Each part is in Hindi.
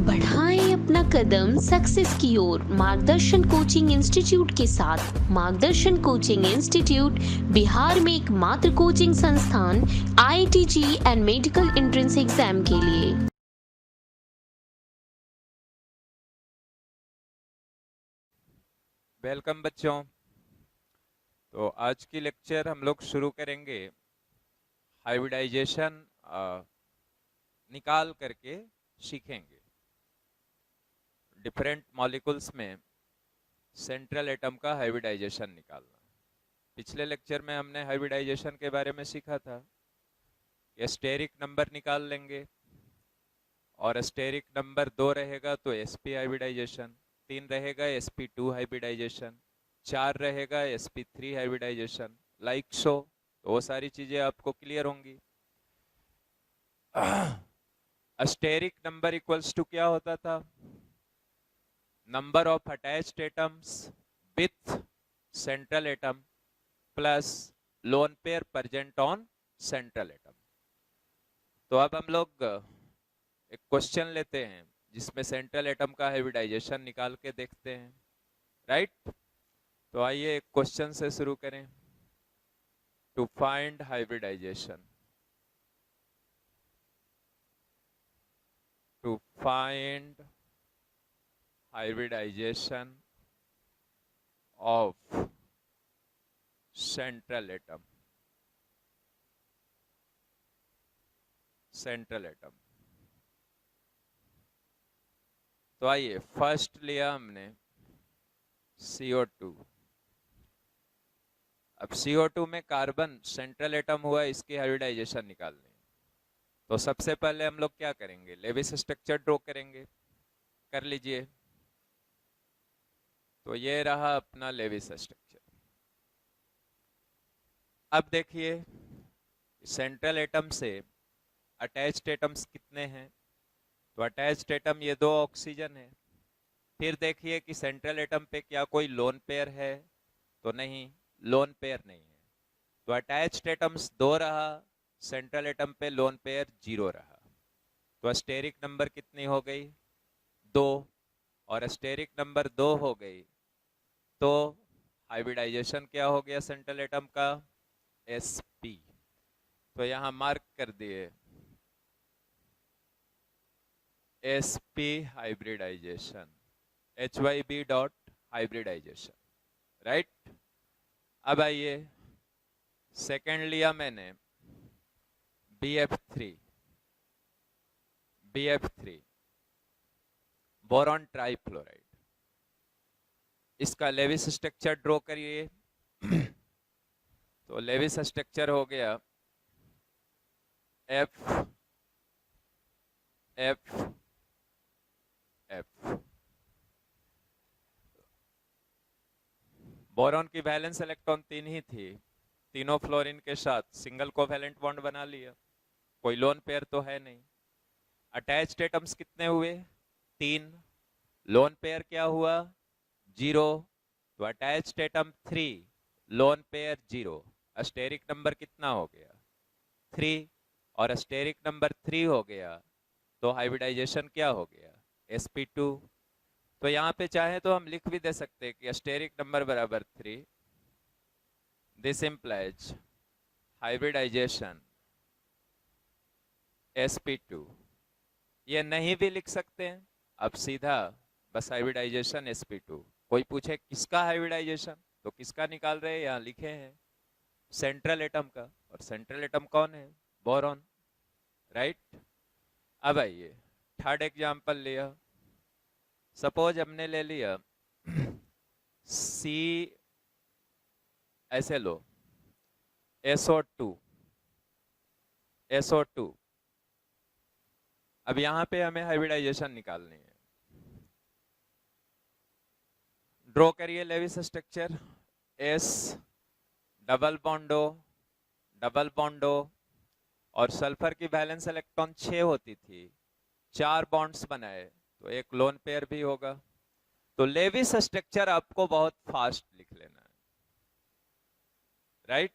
बढ़ाएं अपना कदम सक्सेस की ओर मार्गदर्शन कोचिंग इंस्टीट्यूट के साथ। मार्गदर्शन कोचिंग इंस्टीट्यूट बिहार में एकमात्र कोचिंग संस्थान IIT JEE and medical entrance exam के लिए। वेलकम बच्चों। तो आज की लेक्चर हम लोग शुरू करेंगे हाइब्रिडाइजेशन निकाल करके सीखेंगे। डिफरेंट मॉलिक्यूल्स में सेंट्रल एटम का हाइब्रिडाइजेशन निकालना। पिछले लेक्चर में हमने हाइब्रिडाइजेशन के बारे में सीखा था। स्टेरिक नंबर निकाल लेंगे और स्टेरिक नंबर 2 रहेगा तो sp हाइब्रिडाइजेशन, 3 रहेगा sp2 हाइब्रिडाइजेशन, 4 रहेगा sp3 हाइब्रिडाइजेशन, लाइक सो। तो वो सारी चीजें आपको क्लियर होंगी। स्टेरिक नंबर इक्वल्स टू क्या होता था? Number of attached atoms with central atom plus lone pair present on central atom. तो अब हम लोग एक क्वेश्चन लेते हैं जिसमें सेंट्रल एटम का हाइब्रिडाइजेशन निकाल के देखते हैं, राइट? तो आइए एक क्वेश्चन से शुरू करें। To find hybridization, to find hybridization of central atom, तो आइए फर्स्ट लिया हमने CO2। अब CO2 में कार्बन सेंट्रल एटम हुआ, इसकी हाइब्रिडाइजेशन निकालनी है। तो सबसे पहले हम लोग क्या करेंगे? लेविस स्ट्रक्चर ड्रॉ करेंगे। कर लीजिए। तो ये रहा अपना लेविस स्ट्रक्चर। अब देखिए सेंट्रल एटम से अटैच्ड एटम्स कितने हैं? तो अटैच्ड एटम ये 2 ऑक्सीजन है। फिर देखिए कि सेंट्रल एटम पे क्या कोई लोन पेयर है? तो नहीं, लोन पेयर नहीं है। तो अटैच्ड एटम्स 2 रहा, सेंट्रल एटम पे लोन पेयर 0 रहा। तो स्टेरिक नंबर कितनी हो गई? 2। और स्टेरिक नंबर 2 हो गई तो हाइब्रिडाइजेशन क्या हो गया सेंट्रल एटम का? sp। तो यहां मार्क कर दिए sp hybridization, HYB dot hybridization, right? अब आइए सेकेंड लिया मैंने BF3 बोरॉन ट्राइफ्लोराइड। इसका लेविस स्ट्रक्चर ड्रॉ करिए। तो लेविस स्ट्रक्चर हो गया F F F। बोरॉन की वैलेंस इलेक्ट्रॉन 3 ही थी, तीनों फ्लोरीन के साथ सिंगल कोवैलेंट बॉन्ड बना लिया। कोई लोन पेयर तो है नहीं। अटैच्ड एटम्स कितने हुए? 3। लोन पेयर क्या हुआ? 0। तो attached atom 3, lone pair 0। Steric number कितना हो गया? 3। और स्टेरिक नंबर 3 हो गया तो हाइब्रिडाइजेशन क्या हो गया? sp2। तो यहाँ पे चाहे तो हम लिख भी दे सकते हैं कि स्टेरिक नंबर बराबर 3। This implies hybridization sp2। ये नहीं भी लिख सकते हैं, अब सीधा बस हाइब्रिडाइजेशन sp2। कोई पूछे किसका हाइब्रिडाइजेशन, तो किसका निकाल रहे हैं? यहाँ लिखे हैं सेंट्रल एटम का, और सेंट्रल एटम कौन है? Boron, right? अब आइए थर्ड एग्जांपल लिया। सपोज हमने ले लिया C, ऐसे लो SO2। अब यहां पे हमें हाइब्रिडाइजेशन निकालनी है। ड्रॉ करिए लेविस स्ट्रक्चर। S डबल बॉन्डो और सल्फर की वैलेंस इलेक्ट्रॉन 6 होती थी, 4 बॉन्ड्स बनाए तो एक लोन पेयर भी होगा। तो लेविस स्ट्रक्चर आपको बहुत फास्ट लिख लेना है, राइट?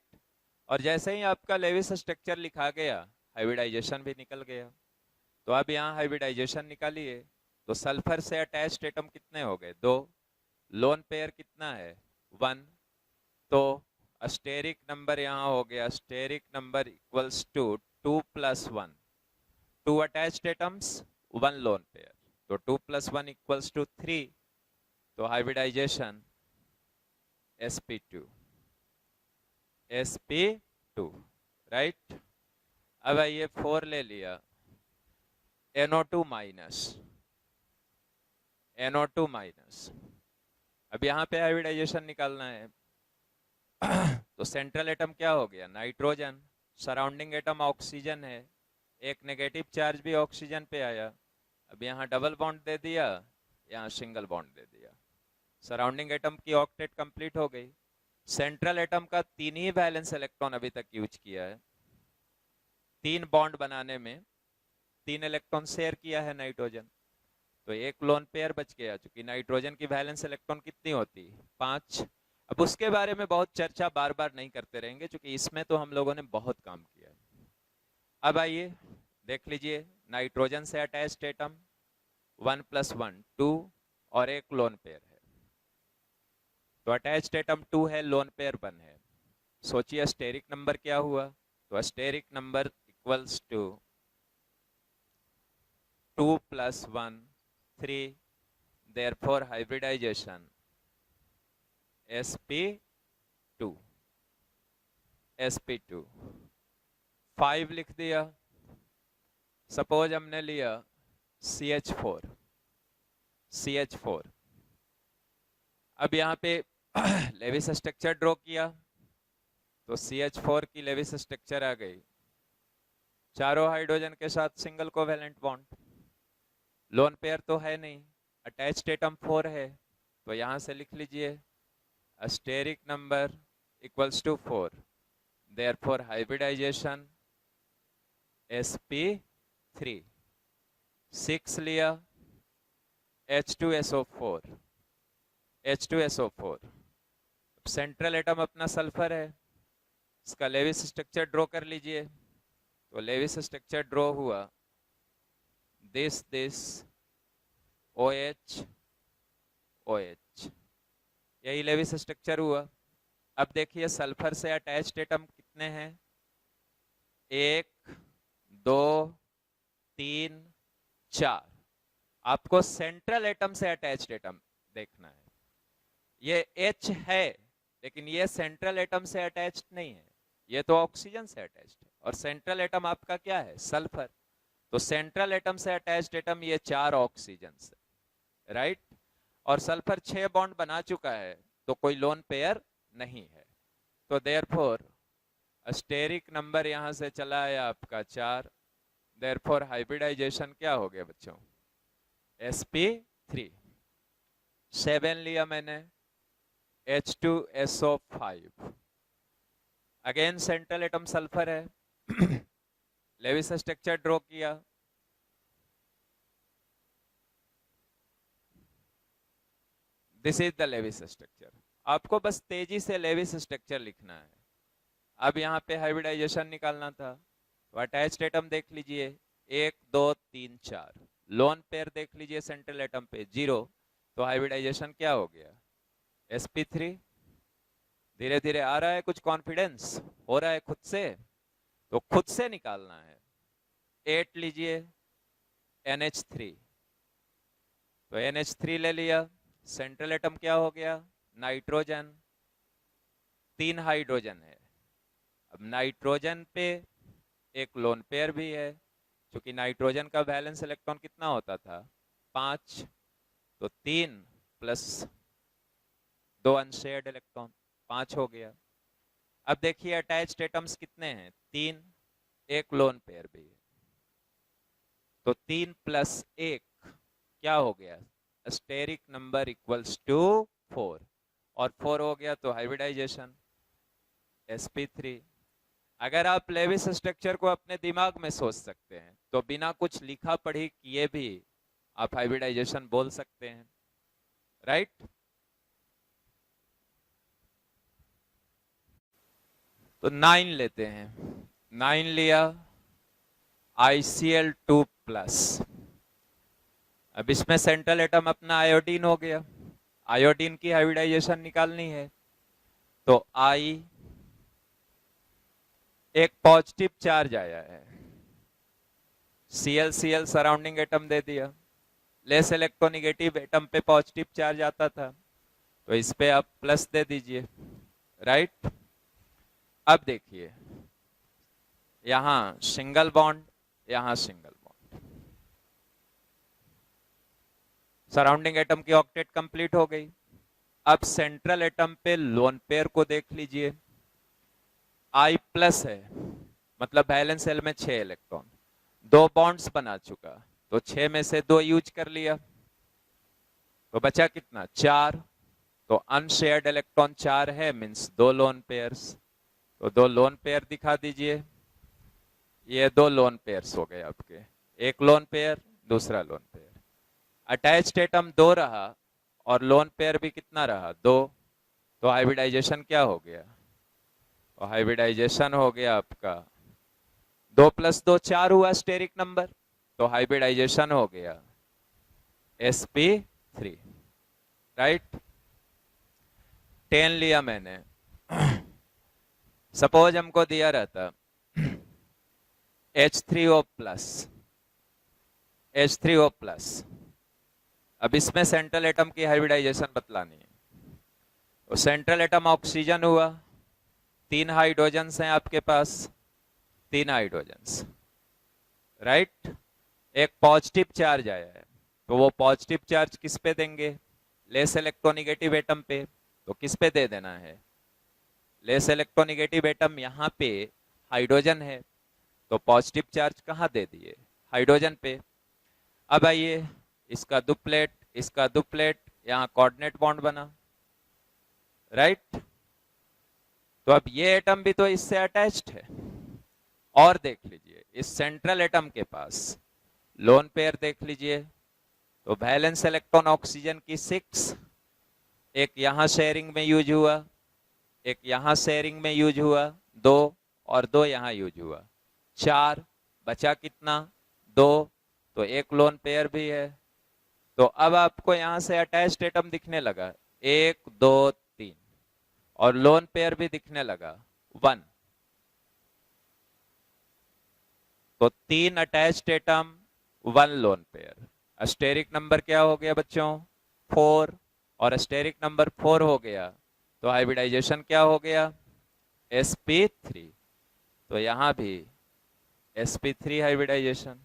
और जैसे ही आपका लेविस स्ट्रक्चर लिखा गया हाइब्रिडाइजेशन भी निकल गया। तो अब यहाँ हाइब्रिडाइजेशन निकालिए। तो सल्फर से अटैच्ड एटम कितने हो गए? 2। लोन पेयर कितना है? 1। तो स्टेरिक नंबर यहाँ हो गया, steric number equals to 2 + 1। 2 attached atoms, 1 lone pair, तो 2 + 1 इक्वल्स टू 3। तो हाइब्रिडाइजेशन sp2, sp2, राइट। अब ये 4 ले लिया, NO2 माइनस, NO2 माइनस। अब यहाँ पे हाइब्रिडाइजेशन निकालना है। तो सेंट्रल एटम क्या हो गया? नाइट्रोजन। सराउंडिंग एटम ऑक्सीजन है, एक नेगेटिव चार्ज भी ऑक्सीजन पे आया। अब यहाँ डबल बॉन्ड दे दिया, यहाँ सिंगल बॉन्ड दे दिया। सराउंडिंग एटम की ऑक्टेट कंप्लीट हो गई। सेंट्रल एटम का 3 ही वैलेंस इलेक्ट्रॉन अभी तक यूज किया है। 3 बॉन्ड बनाने में 3 इलेक्ट्रॉन शेयर किया है नाइट्रोजन, तो एक लोन पेयर बच गया। चूंकि नाइट्रोजन की वैलेंस इलेक्ट्रॉन कितनी होती? 5। अब उसके बारे में बहुत चर्चा बार बार नहीं करते रहेंगे, क्योंकि इसमें तो हम लोगों ने बहुत काम किया है। अब आइए देख लीजिए, नाइट्रोजन से अटैच्ड एटम 1 + 1 2 और एक लोन पेयर है। तो अटैच्ड एटम 2 है, लोन पेयर 1 है। सोचिए स्टेरिक नंबर क्या हुआ? तो steric number equals to 2 + 1 3, therefore hybridization sp2, sp2। 5 लिख दिया। सपोज हमने लिया CH4, CH4। अब यहाँ पे लेविस स्ट्रक्चर ड्रॉ किया, तो CH4 की लेविस स्ट्रक्चर आ गई, चारों हाइड्रोजन के साथ single covalent bond. Loan pair तो है नहीं, अटैच्ड एटम 4 है, तो यहां से लिख लीजिए steric number equals to 4, therefore hybridization sp3। 6 लिया, H2SO4, H2SO4। सेंट्रल एटम अपना सल्फर है, इसका लेविस स्ट्रक्चर ड्रॉ कर लीजिए। तो लेविस स्ट्रक्चर ड्रॉ हुआ, दिस OH OH, यही लेविस स्ट्रक्चर हुआ। अब देखिए सल्फर से अटैच्ड एटम कितने हैं? 1 2 3 4। आपको सेंट्रल एटम से अटैच्ड एटम देखना है। ये H है, लेकिन ये सेंट्रल एटम से अटैच्ड नहीं है, ये तो ऑक्सीजन से अटैच्ड है। और सेंट्रल एटम आपका क्या है? सल्फर। तो सेंट्रल एटम से अटैच्ड एटम ये 4 ऑक्सीजन से, राइट। और सल्फर 6 बॉन्ड बना चुका है, तो कोई लोन पेयर नहीं है। तो देयरफॉर स्टेरिक नंबर यहां से चला आया आपका 4, देयरफॉर हाइब्रिडाइजेशन क्या हो गया बच्चों? sp3। 7 लिया मैंने, H2SO5। Again central atom sulphur है, लेविस स्ट्रक्चर ड्रॉ किया, this is the Lewis structure. आपको बस तेजी से लेविस स्ट्रक्चर लिखना है। अब यहाँ पे हाइब्रिडाइजेशन निकालना था, तो अटैच्ड एटम देख लीजिए 1 2 3 4। लोन पेयर देख लीजिए सेंट्रल एटम पे 0, तो हाइब्रिडाइजेशन क्या हो गया? sp3। धीरे धीरे आ रहा है, कुछ कॉन्फिडेंस हो रहा है खुद से, तो खुद से निकालना है। 8 लीजिए, NH3। तो NH3 ले लिया, सेंट्रल एटम क्या हो गया? नाइट्रोजन। 3 हाइड्रोजन है। अब नाइट्रोजन पे एक लोन पेयर भी है, क्योंकि नाइट्रोजन का वैलेंस इलेक्ट्रॉन कितना होता था? 5। तो 3 + 2 अनशेयर्ड इलेक्ट्रॉन, 5 हो गया। अब देखिए अटैच्ड एटम्स कितने हैं? 3, एक लोन पेयर भी है, तो 3 + 1 क्या हो गया? स्टेरिक नंबर इक्वल्स टू 4, और 4 हो गया तो हाइब्रिडाइजेशन sp3। अगर आप लेविस स्ट्रक्चर को अपने दिमाग में सोच सकते हैं, तो बिना कुछ लिखा पढ़ी किए भी आप हाइब्रिडाइजेशन बोल सकते हैं, राइट। तो 9 लेते हैं, 9 लिया, ICl2+। अब इसमें सेंट्रल एटम अपना आयोडीन हो गया, आयोडीन की हाइब्रिडाइजेशन निकालनी है, तो आई एक पॉजिटिव चार्ज आया है, Cl सराउंडिंग एटम दे दिया, लेस इलेक्ट्रोनिगेटिव एटम पे पॉजिटिव चार्ज आता था, तो इस पे आप प्लस दे दीजिए, राइट। अब देखिए यहां सिंगल बॉन्ड, यहां सिंगल बॉन्ड, सराउंडिंग एटम की ऑक्टेट कंप्लीट हो गई। अब सेंट्रल एटम पे लोन पेयर को देख लीजिए, I प्लस है, मतलब वैलेंस शेल में 6 इलेक्ट्रॉन, 2 बॉन्ड्स बना चुका, तो 6 में से 2 यूज कर लिया, तो बचा कितना 4, तो अनशेयर्ड इलेक्ट्रॉन 4 है, मींस 2 लोन पेयर्स, तो 2 लोन पेयर दिखा दीजिए, ये 2 लोन पेयर्स हो गए आपके, एक लोन पेयर दूसरा लोन पेयर। अटैच्ड एटम 2 रहा और लोन पेयर भी कितना रहा 2, तो हाइब्रिडाइजेशन क्या हो गया, तो हाइब्रिडाइजेशन हो गया आपका 2 + 2 4 हुआ स्टेरिक नंबर, तो हाइब्रिडाइजेशन हो गया sp3, राइट। 10 लिया मैंने, सपोज हमको दिया रहता H3O प्लस, H3O प्लस, अब इसमें सेंट्रल एटम की हाइब्रिडाइजेशन बतलानी है, तो सेंट्रल एटम ऑक्सीजन हुआ, 3 हाइड्रोजन्स हैं आपके पास, 3 हाइड्रोजन्स, राइट। एक पॉजिटिव चार्ज आया है, तो वो पॉजिटिव चार्ज किस पे देंगे, लेस इलेक्ट्रोनिगेटिव एटम पे, तो किस पे दे देना है, लेस इलेक्ट्रोनिगेटिव एटम यहाँ पे हाइड्रोजन है, तो पॉजिटिव चार्ज कहाँ दे दिए, हाइड्रोजन पे। अब आइए इसका डुप्लेट, इसका डुप्लेट, यहाँ कोऑर्डिनेट बॉन्ड बना, राइट। तो अब ये एटम भी तो इससे अटैच्ड है, और देख लीजिए इस सेंट्रल एटम के पास लोन पेयर देख लीजिए, तो वैलेंस इलेक्ट्रॉन ऑक्सीजन की 6, एक यहां शेयरिंग में यूज हुआ, एक यहां शेयरिंग में यूज हुआ 2, और 2 यहां यूज हुआ 4, बचा कितना 2, तो एक लोन पेयर भी है, तो अब आपको यहां से अटैच्ड एटम दिखने लगा 1 2 3, और लोन पेयर भी दिखने लगा 1, तो 3 attached atom 1 lone pair, asterisk number क्या हो गया बच्चों 4, और अस्टेरिक नंबर 4 हो गया, तो हाइब्रिडाइजेशन क्या हो गया sp3, तो यहां भी sp3 हाइब्रिडाइजेशन,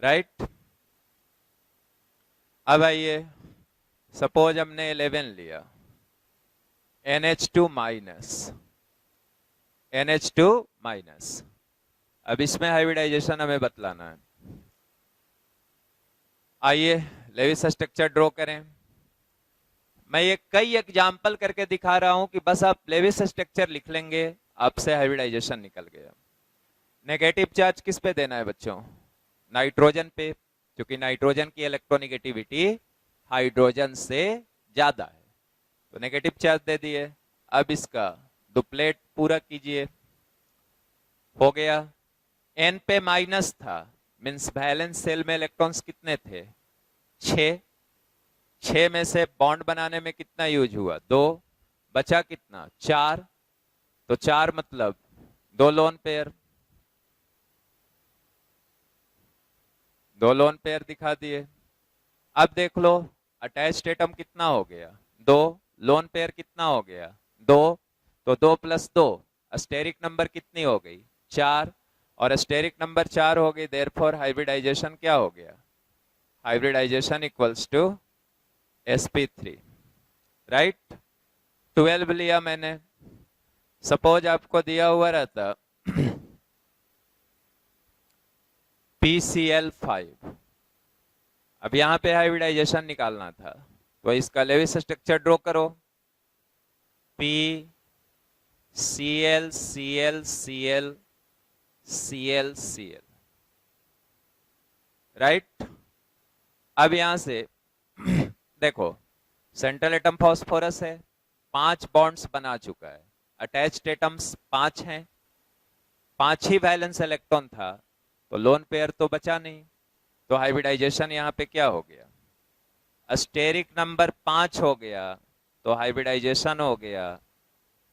राइट। अब आइए सपोज हमने 11 लिया, NH2 माइनस, NH2 माइनस, अब इसमें हाइब्रिडाइजेशन हमें बतलाना है। आइए लेविस स्ट्रक्चर ड्रॉ करें, मैं ये कई एग्जाम्पल करके दिखा रहा हूं कि बस आप लेविस स्ट्रक्चर लिख लेंगे, आपसे हाइब्रिडाइजेशन निकल गया। नेगेटिव चार्ज किस पे देना है बच्चों, नाइट्रोजन पे, क्योंकि नाइट्रोजन की इलेक्ट्रोनिगेटिविटी हाइड्रोजन से ज्यादा है, तो नेगेटिव चार्ज दे दिए। अब इसका डुप्लेट पूरा कीजिए, हो गया, n पे माइनस था, मींस वैलेंस शेल में इलेक्ट्रॉन्स कितने थे 6, 6 में से बॉन्ड बनाने में कितना यूज हुआ 2, बचा कितना 4, तो 4 मतलब 2 लोन पेयर, 2 लोन पेयर दिखा दिए। अब देख लो अटैच्ड एटम कितना हो गया 2, लोन पेयर कितना हो गया 2, तो 2 + 2, अस्टेरिक नंबर कितनी हो गई 4, और अस्टेरिक नंबर 4 हो गई, देयरफॉर हाइब्रिडाइजेशन क्या हो गया, hybridisation equals to sp3, right. 12 लिया मैंने, सपोज आपको दिया हुआ रहता PCl5, अब यहां पे हाइब्रिडाइजेशन निकालना था, तो इसका लेविस स्ट्रक्चर ड्रॉ करो, PCl Cl Cl Cl Cl, right. अब यहां से देखो सेंट्रल एटम फास्फोरस है, 5 बॉन्ड्स बना चुका है, अटैच्ड एटम्स 5 हैं, 5 ही वैलेंस इलेक्ट्रॉन था, तो लोन पेयर तो बचा नहीं, तो हाइब्रिडाइजेशन यहाँ पे क्या हो गया, स्टेरिक नंबर 5 हो गया, तो हाइब्रिडाइजेशन हो गया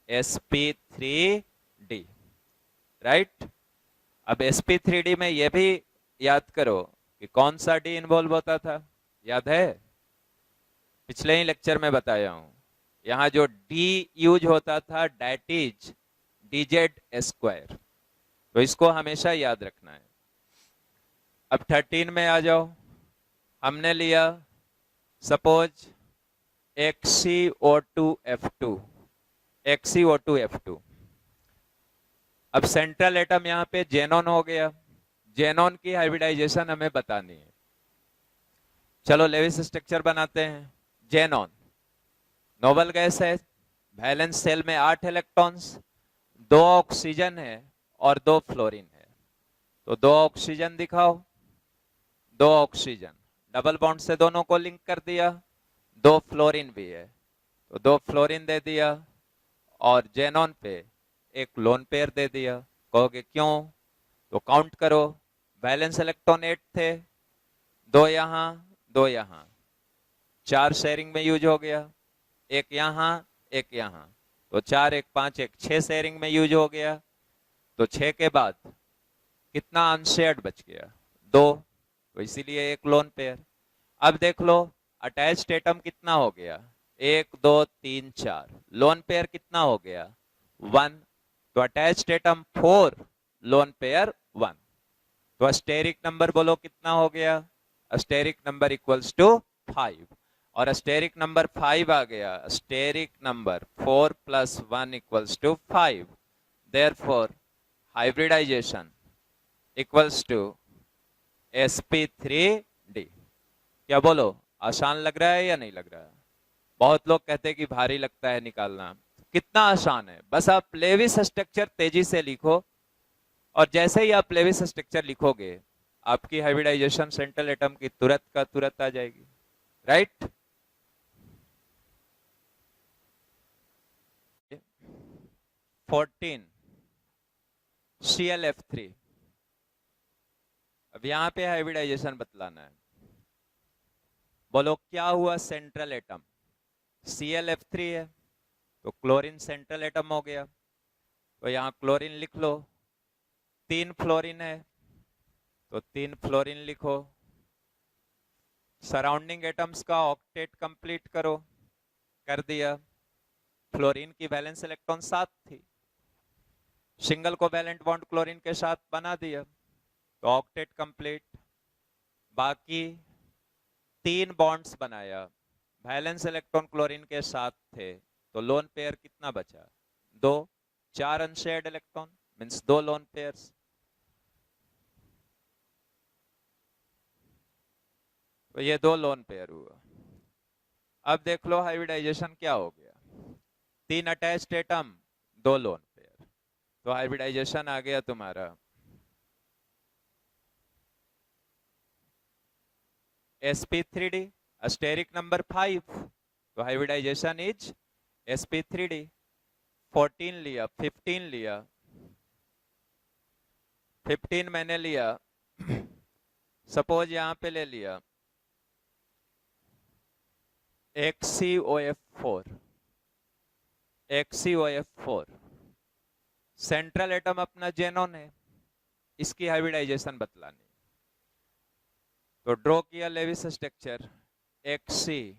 sp3d, राइट। अब sp3d में ये भी याद करो कि कौन सा डी इन्वॉल्व होता था, याद है, पिछले ही लेक्चर में बताया हूं, यहां जो डी यूज होता था डेट इज dz स्क्वायर, तो इसको हमेशा याद रखना है। अब 13 में आ जाओ, हमने लिया सपोज XCO2F2, XCO2F2। अब सेंट्रल एटम यहां पे जेनॉन हो गया, जेनॉन की हाइब्रिडाइजेशन हमें बतानी है। चलो लेविस स्ट्रक्चर बनाते हैं। जेनॉन नोबल गैस है, वैलेंस सेल में 8 इलेक्ट्रॉन्स, 2 ऑक्सीजन है और 2 फ्लोरीन है। तो 2 ऑक्सीजन दिखाओ, 2 ऑक्सीजन, डबल बॉन्ड से दोनों को लिंक कर दिया, 2 फ्लोरीन भी है तो 2 फ्लोरीन दे दिया, और जेनॉन पे एक लोन पेयर दे दिया। कहोगे क्यों, तो काउंट करो, वैलेंस इलेक्ट्रॉन 8 थे, 2 यहां 2 यहां, 4 शेयरिंग में यूज हो गया, एक यहां एक यहां, तो 4 1 5 1 6 शेयरिंग में यूज हो गया। तो 6 के बाद कितना अनशेयर्ड बच गया, 2, तो इसीलिए एक लोन पेयर। अब देख लो अटैच्ड एटम कितना हो गया, 1 2 3 4, लोन पेयर कितना हो गया 1, तो अटैच्ड एटम 4, लोन पेयर 1, तो स्टेरिक नंबर बोलो कितना हो गया, स्टेरिक नंबर इक्वल्स टू 5, और स्टेरिक नंबर 5 आ गया, steric number 4 + 1 equals to 5, therefore hybridization equals to sp3d। क्या बोलो, आसान लग रहा है या नहीं लग रहा है? बहुत लोग कहते हैं कि भारी लगता है निकालना, कितना आसान है, बस आप लेविस स्ट्रक्चर तेजी से लिखो, और जैसे ही आप लेविस स्ट्रक्चर लिखोगे आपकी हाइब्रिडाइजेशन सेंट्रल एटम की तुरंत का तुरंत आ जाएगी, राइट। 14 ClF3, अब यहां पे हाइब्रिडाइजेशन बतलाना है। बोलो क्या हुआ, सेंट्रल एटम ClF3 है, तो क्लोरीन सेंट्रल एटम हो गया, तो यहां क्लोरीन लिख लो, 3 फ्लोरीन है तो 3 फ्लोरीन लिखो, सराउंडिंग एटम्स का ऑक्टेट कंप्लीट करो, कर दिया। फ्लोरीन की वैलेंस इलेक्ट्रॉन 7 थी, सिंगल कोवैलेंट बॉन्ड क्लोरीन के साथ बना दिया, तो ऑक्टेट कंप्लीट। बाकी 3 बॉन्ड्स बनाया, वैलेंस इलेक्ट्रॉन क्लोरीन के साथ थे, तो लोन पेयर कितना बचा 2, 4 unshared electron means 2 lone pairs, तो ये 2 लोन पेयर हुआ। अब देख लो हाइब्रिडाइजेशन क्या हो गया, 3 अटैच्ड एटम 2 लोन पेयर, तो हाइब्रिडाइजेशन आ गया तुम्हारा sp3d, स्टेरिक नंबर 5, तो हाइब्रिडाइजेशन इज sp3d। 14 लिया, 15 लिया, 15 मैंने लिया, सपोज यहां पे ले लिया XCOF4, XCOF4, सेंट्रल एटम अपना जेनॉन है, इसकी हाइब्रिडाइजेशन बतलानी, तो ड्रॉ किया लेविस स्ट्रक्चर XCOF4,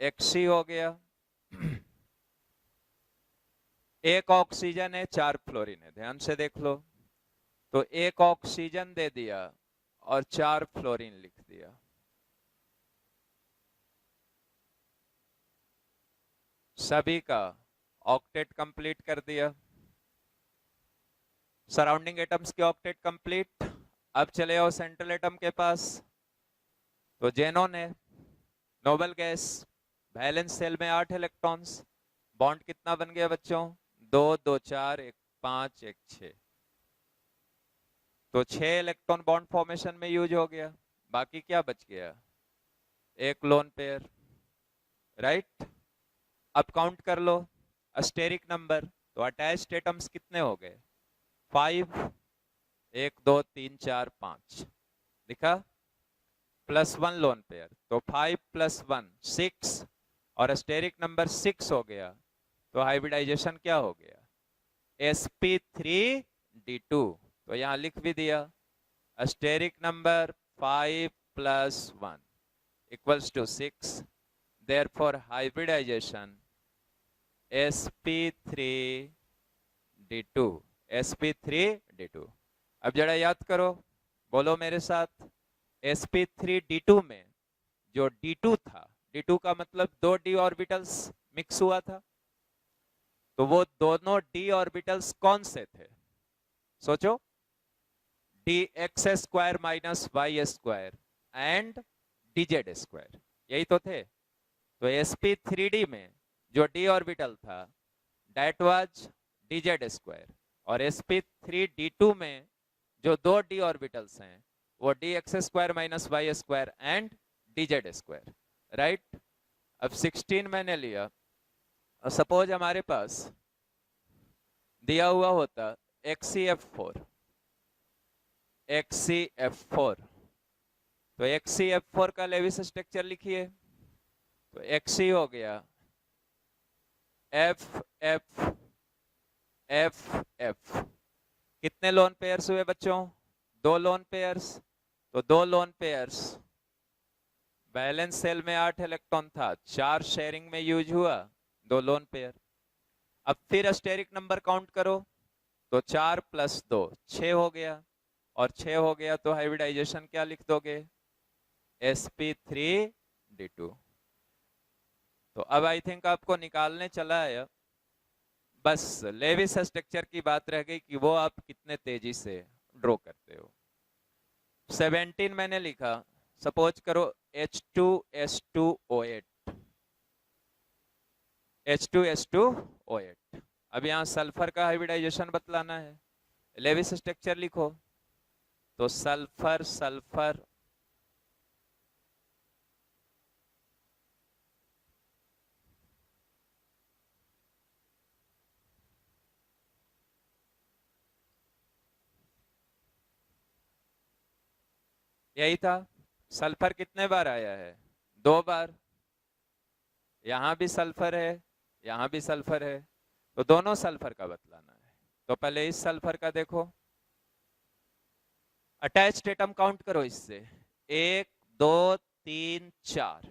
XC हो गया, एक ऑक्सीजन है 4 फ्लोरीन है, ध्यान से देख लो, तो एक ऑक्सीजन दे दिया और 4 फ्लोरीन लिख दिया, सभी का ऑक्टेट कंप्लीट कर दिया, सराउंडिंग एटम्स के ऑक्टेट कंप्लीट। अब चले आओ सेंट्रल एटम के पास, तो जेनॉन है, नोबल गैस, वैलेंस सेल में 8 इलेक्ट्रॉन्स, बॉन्ड कितना बन गया बच्चों 2 2 4 1 5 1 6, तो 6 इलेक्ट्रॉन बॉन्ड फॉर्मेशन में यूज हो गया, बाकी क्या बच गया एक लोन पेयर, राइट। अब काउंट कर लो स्टेरिक नंबर, तो अटैच्ड एटम्स कितने हो गए 5, 1 2 3 4 5 लिखा, +1 लोन पेयर, तो 5 + 1 6, और स्टेरिक नंबर 6 हो गया, तो हाइब्रिडाइजेशन क्या हो गया, sp3d2। तो यहां लिख भी दिया, steric number 5 + 1 = 6, therefore hybridization sp3d2, sp3d2। अब जरा याद करो, बोलो मेरे साथ, sp3d2 में जो d2 था, d2 का मतलब 2 d ऑर्बिटल्स मिक्स हुआ था, तो वो दोनों d ऑर्बिटल्स कौन से थे, सोचो, dx² - y² एंड dz², यही तो थे। तो sp3d में जो d ऑर्बिटल था दैट वाज dz², और sp3d2 में जो दो d ऑर्बिटल्स हैं वो dx² - y² and dz², right. अब 16 मैंने लिया, और सपोज हमारे पास दिया हुआ होता xcf4, तो xcf4 का लेविस स्ट्रक्चर लिखिए, तो xc हो गया f f f f, कितने लोन पेयर्स हुए बच्चों, 2 लोन पेयर्स, तो 2 लोन पेयर्स, बैलेंस सेल में 8 इलेक्ट्रॉन था, 4 शेयरिंग में यूज हुआ, 2 लोन पेयर। अब फिर स्टेरिक नंबर काउंट करो, तो 4 + 2 6 हो गया, और 6 हो गया तो हाइब्रिडाइजेशन क्या लिख दोगे, sp3d2। तो अब आई थिंक आपको निकालने चला है, बस लेविस स्ट्रक्चर की बात रह गई कि वो आप कितने तेजी से ड्रॉ करते हो। 17 मैंने लिखा, सपोज करो H2S2O8, H2S2O8। अब यहाँ सल्फर का हाइब्रिडाइजेशन बतलाना है, लेविस स्ट्रक्चर लिखो, तो सल्फर सल्फर यही था। सल्फर कितने बार आया है, 2 बार, यहां भी सल्फर है, यहां भी सल्फर है, तो दोनों सल्फर का बतलाना है। तो पहले इस सल्फर का देखो, अटैच एटम काउंट करो इससे, 1 2 3 4,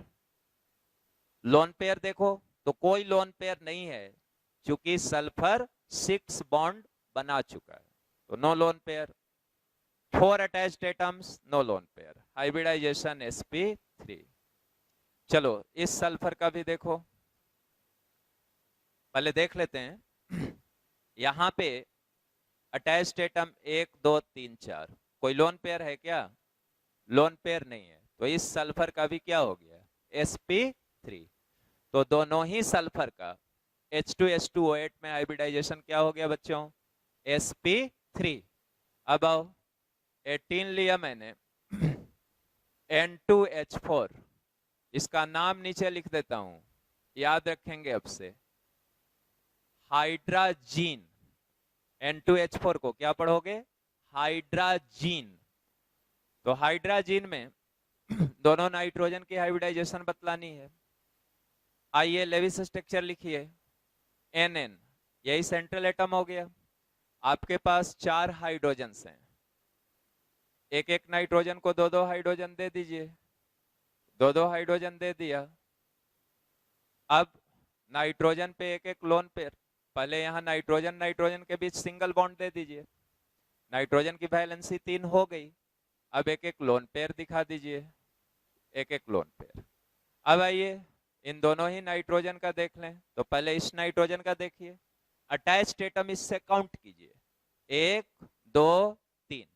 लोन पेयर देखो तो कोई लोन पेयर नहीं है, क्योंकि सल्फर 6 बॉन्ड बना चुका है, तो no lone pair. 4 attached atoms, no lone pair, hybridization sp3। चलो इस सल्फर का भी देखो, पहले देख लेते हैं। यहां पे अटैच्ड एटम 1 2 3 4, कोई लोन पेयर है क्या, लोन पेयर नहीं है, तो इस सल्फर का भी क्या हो गया, sp3। तो दोनों ही सल्फर का H2S2O8 में हाइब्रिडाइजेशन क्या हो गया बच्चों, sp3। अब आओ, 18 लिया मैंने, N2H4, इसका नाम नीचे लिख देता हूं, याद रखेंगे अब से, हाइड्राजीन। N2H4 को क्या पढ़ोगे, हाइड्राजीन। तो हाइड्राजीन में दोनों नाइट्रोजन की हाइब्रिडाइजेशन बतलानी है। आइए लेविस स्ट्रक्चर लिखिए, NN, यही सेंट्रल एटम हो गया, आपके पास 4 हाइड्रोजन्स हैं, एक एक नाइट्रोजन को 2 हाइड्रोजन दे दीजिए, 2 हाइड्रोजन दे दिया। अब नाइट्रोजन पे एक एक लोन पेयर, पहले यहां नाइट्रोजन नाइट्रोजन के बीच सिंगल बॉन्ड दे दीजिए, नाइट्रोजन की वैलेंसी 3 हो गई। अब एक एक लोन पेयर दिखा दीजिए, एक एक लोन पेयर। अब आइए इन दोनों ही नाइट्रोजन का देख लें, तो पहले इस नाइट्रोजन का देखिए, अटैच्ड एटम इससे काउंट कीजिए, 1 2 3,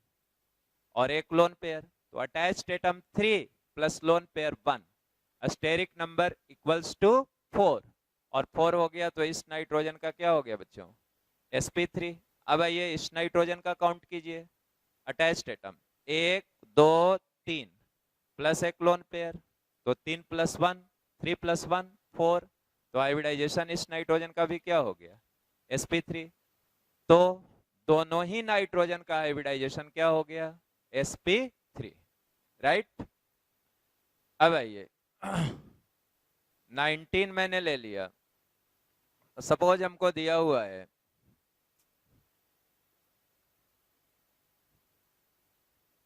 और एक लोन पेयर, तो attached atom 3 + lone pair 1, steric number = 4, और 4 हो गया, तो इस नाइट्रोजन का क्या हो गया बच्चों, sp3। अब आइए इस नाइट्रोजन का काउंट कीजिए, अटैच्ड एटम 1 2 3 प्लस एक लोन पेयर, तो 3 + 1 3 + 1 4, तो हाइब्रिडाइजेशन इस नाइट्रोजन का भी क्या हो गया, sp3। तो दोनों ही नाइट्रोजन का हाइब्रिडाइजेशन क्या हो गया, sp3, राइट। अब आइए 19 मैंने ले लिया, सपोज हमको दिया हुआ है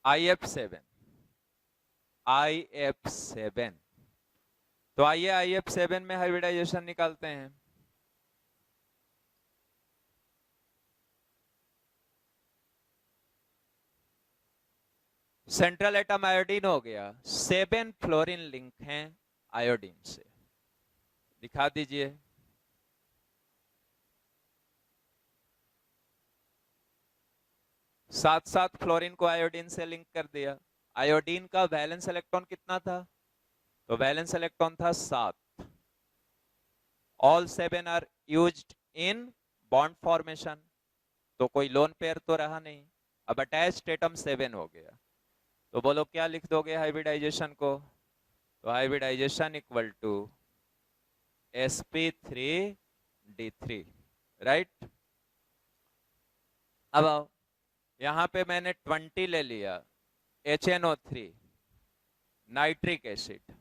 IF7, IF7, तो आइए IF7 में हाइब्रिडाइजेशन निकालते हैं। सेंट्रल एटम आयोडीन हो गया, 7 फ्लोरीन लिंक हैं आयोडीन से, दिखा दीजिए। साथ साथ फ्लोरीन को आयोडीन से लिंक कर दिया। आयोडीन का वैलेंस इलेक्ट्रॉन कितना था, तो वैलेंस इलेक्ट्रॉन था 7। All 7 are used in bond formation, तो कोई लोन पेयर तो रहा नहीं। अब अटैच्ड एटम 7 हो गया, तो बोलो क्या लिख दोगे हाइब्रिडाइजेशन को, तो hybridisation equal to sp3d3, right. अब आओ, यहां पे मैंने 20 ले लिया, HNO3, नाइट्रिक एसिड।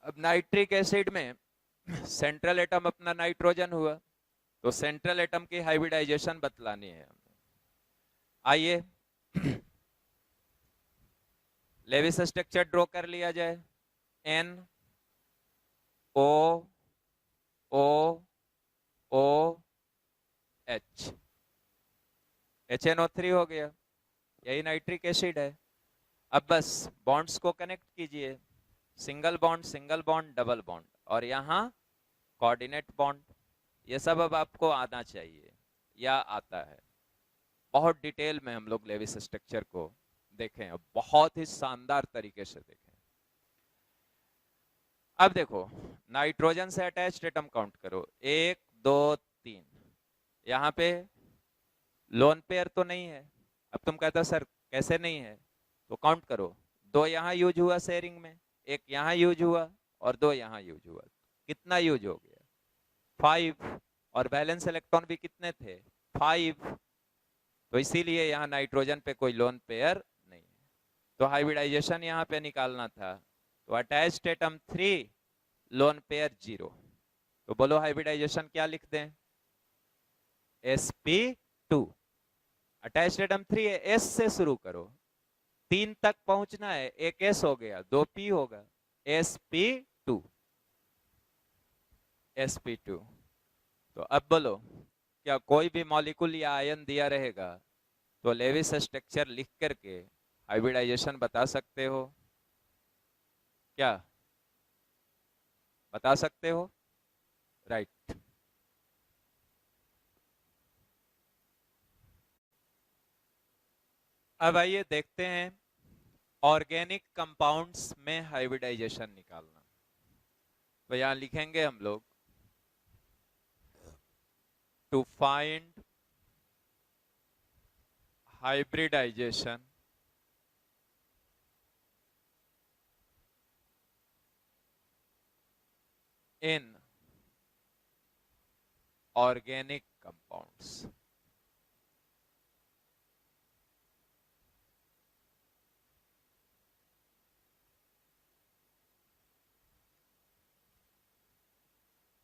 अब नाइट्रिक एसिड में सेंट्रल एटम अपना नाइट्रोजन हुआ, तो सेंट्रल एटम की हाइब्रिडाइजेशन बतलानी है हमें। आइए लेविस स्ट्रक्चर ड्रॉ कर लिया जाए, N O O O H, HNO3 हो गया, यही नाइट्रिक एसिड है। अब बस बॉन्ड्स को कनेक्ट कीजिए, सिंगल बॉन्ड डबल बॉन्ड, और यहाँ कोऑर्डिनेट बॉन्ड। ये सब अब आपको आना चाहिए या आता है। बहुत डिटेल में हम लोग लेविस स्ट्रक्चर को देखें, अब बहुत ही शानदार तरीके से देखें। अब देखो, नाइट्रोजन से अटैच्ड एटम काउंट करो, 1 2 3। यहाँ पे लोन पेयर तो नहीं है। अब तुम कहते हो सर कैसे नहीं है, तो काउंट करो, 2 यहाँ यूज हुआ शेयरिंग में, 1 यहाँ यूज हुआ और 2 यहाँ यूज हुआ, कितना यूज हो गया, 5। और बैलेंस इलेक्ट्रॉन भी कितने थे, 5। तो इसीलिए यहाँ नाइट्रोजन पे कोई लोन पेयर नहीं है, तो हाइब्रिडाइजेशन यहाँ पे निकालना था, तो अटैच्ड एटम 3, लोन पेयर 0। तो बोलो हाइब्रिडाइजेशन क्या लिख दें, sp2। अटैच्ड एटम 3 है, s से शुरू करो, 3 तक पहुंचना है, एक s हो गया, 2 p होगा, sp2, sp2। तो अब बोलो क्या कोई भी मॉलिक्यूल या आयन दिया रहेगा तो लेविस स्ट्रक्चर लिख करके हाइब्रिडाइजेशन बता सकते हो क्या, बता सकते हो, राइट। अब आइए देखते हैं ऑर्गेनिक कंपाउंड्स में हाइब्रिडाइजेशन निकालना। तो यहां लिखेंगे हम लोग, to find hybridization in organic compounds।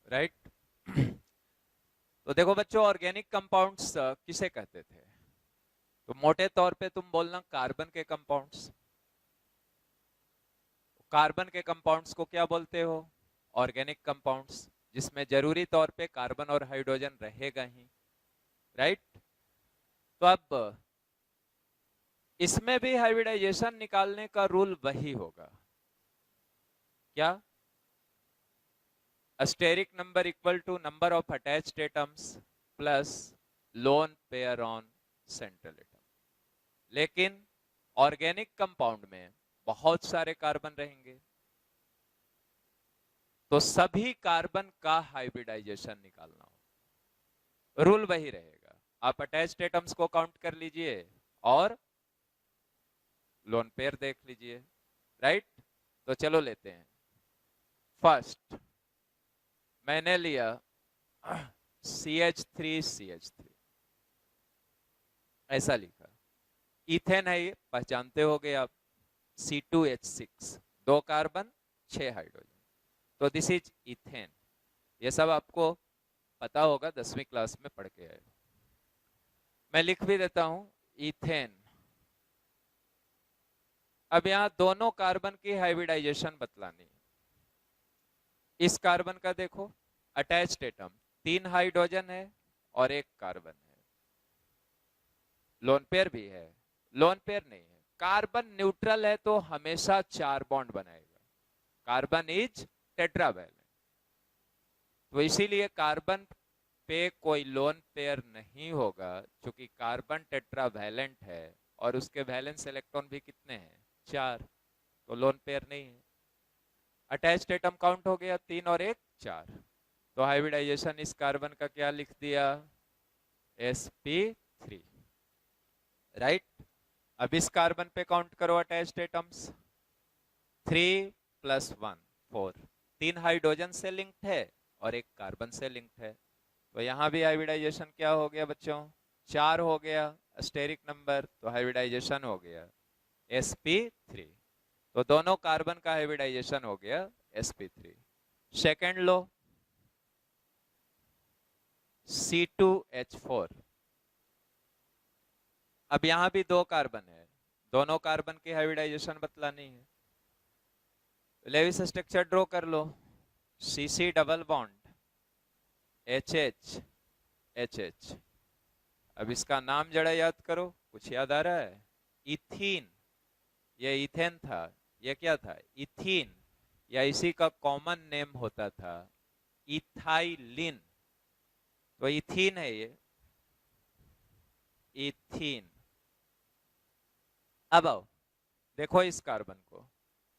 Right तो देखो बच्चों, ऑर्गेनिक कंपाउंड्स किसे कहते थे, तो मोटे तौर पे तुम बोलना कार्बन के कंपाउंड्स। कार्बन के कंपाउंड्स को क्या बोलते हो, ऑर्गेनिक कंपाउंड्स, जिसमें जरूरी तौर पे कार्बन और हाइड्रोजन रहेगा ही, राइट। तो अब इसमें भी हाइब्रिडाइजेशन निकालने का रूल वही होगा, क्या, steric number equal to number of attached atoms plus lone pair on central atom. लेकिन ऑर्गेनिक कंपाउंड में बहुत सारे कार्बन रहेंगे, तो सभी कार्बन का हाइब्रिडाइजेशन निकालना हो, रूल वही रहेगा। आप अटैच्ड एटम्स को काउंट कर लीजिए और लोन पेयर देख लीजिए, राइट। तो चलो लेते हैं, फर्स्ट मैंने लिया CH3 CH3, ऐसा लिखा। इथेन है ये, पहचानते होगे आप, C2H6, 2 कार्बन 6 हाइड्रोजन, तो दिस इज इथेन। ये सब आपको पता होगा, 10वीं क्लास में पढ़ के आए। मैं लिख भी देता हूं, इथेन। अब यहां दोनों कार्बन की हाइब्रिडाइजेशन बतलानी है। इस कार्बन का देखो, अटैच्ड एटम 3 हाइड्रोजन है और 1 कार्बन है। लोन पेयर भी है, लोन पेयर नहीं है। कार्बन न्यूट्रल है तो हमेशा 4 बॉन्ड बनाएगा। कार्बन इज टेट्रावैलेंट, तो इसीलिए कार्बन पे कोई लोन पेयर नहीं होगा, क्योंकि कार्बन टेट्रावैलेंट है और उसके वैलेंस इलेक्ट्रॉन भी कितने हैं, 4, तो लोन पेयर नहीं है। अटैच्ड एटम काउंट हो गया 3 और 1 4, तो हाइब्रिडाइजेशन इस कार्बन का क्या लिख दिया, sp3, राइट। अब इस कार्बन पे काउंट करो अटैच्ड एटम्स, 3 + 1 4, 3 हाइड्रोजन से लिंक्ड है और 1 कार्बन से लिंक्ड है, तो यहां भी हाइब्रिडाइजेशन क्या हो गया बच्चों, 4 हो गया स्टेरिक नंबर, तो हाइब्रिडाइजेशन हो गया sp3, तो दोनों कार्बन का हाइब्रिडाइजेशन हो गया sp3। सेकेंड लो, C2H4। अब यहां भी 2 कार्बन है, दोनों कार्बन की हाइब्रिडाइजेशन बतलानी है। लेविस स्ट्रक्चर ड्रॉ कर लो, CC double bond HH HH। अब इसका नाम जरा याद करो, कुछ याद आ रहा है, इथीन, ये इथेन था, ये क्या था, इथीन, या इसी का कॉमन नेम होता था इथाइलिन, तो इथीन है ये, इथीन। अब आओ देखो इस कार्बन को,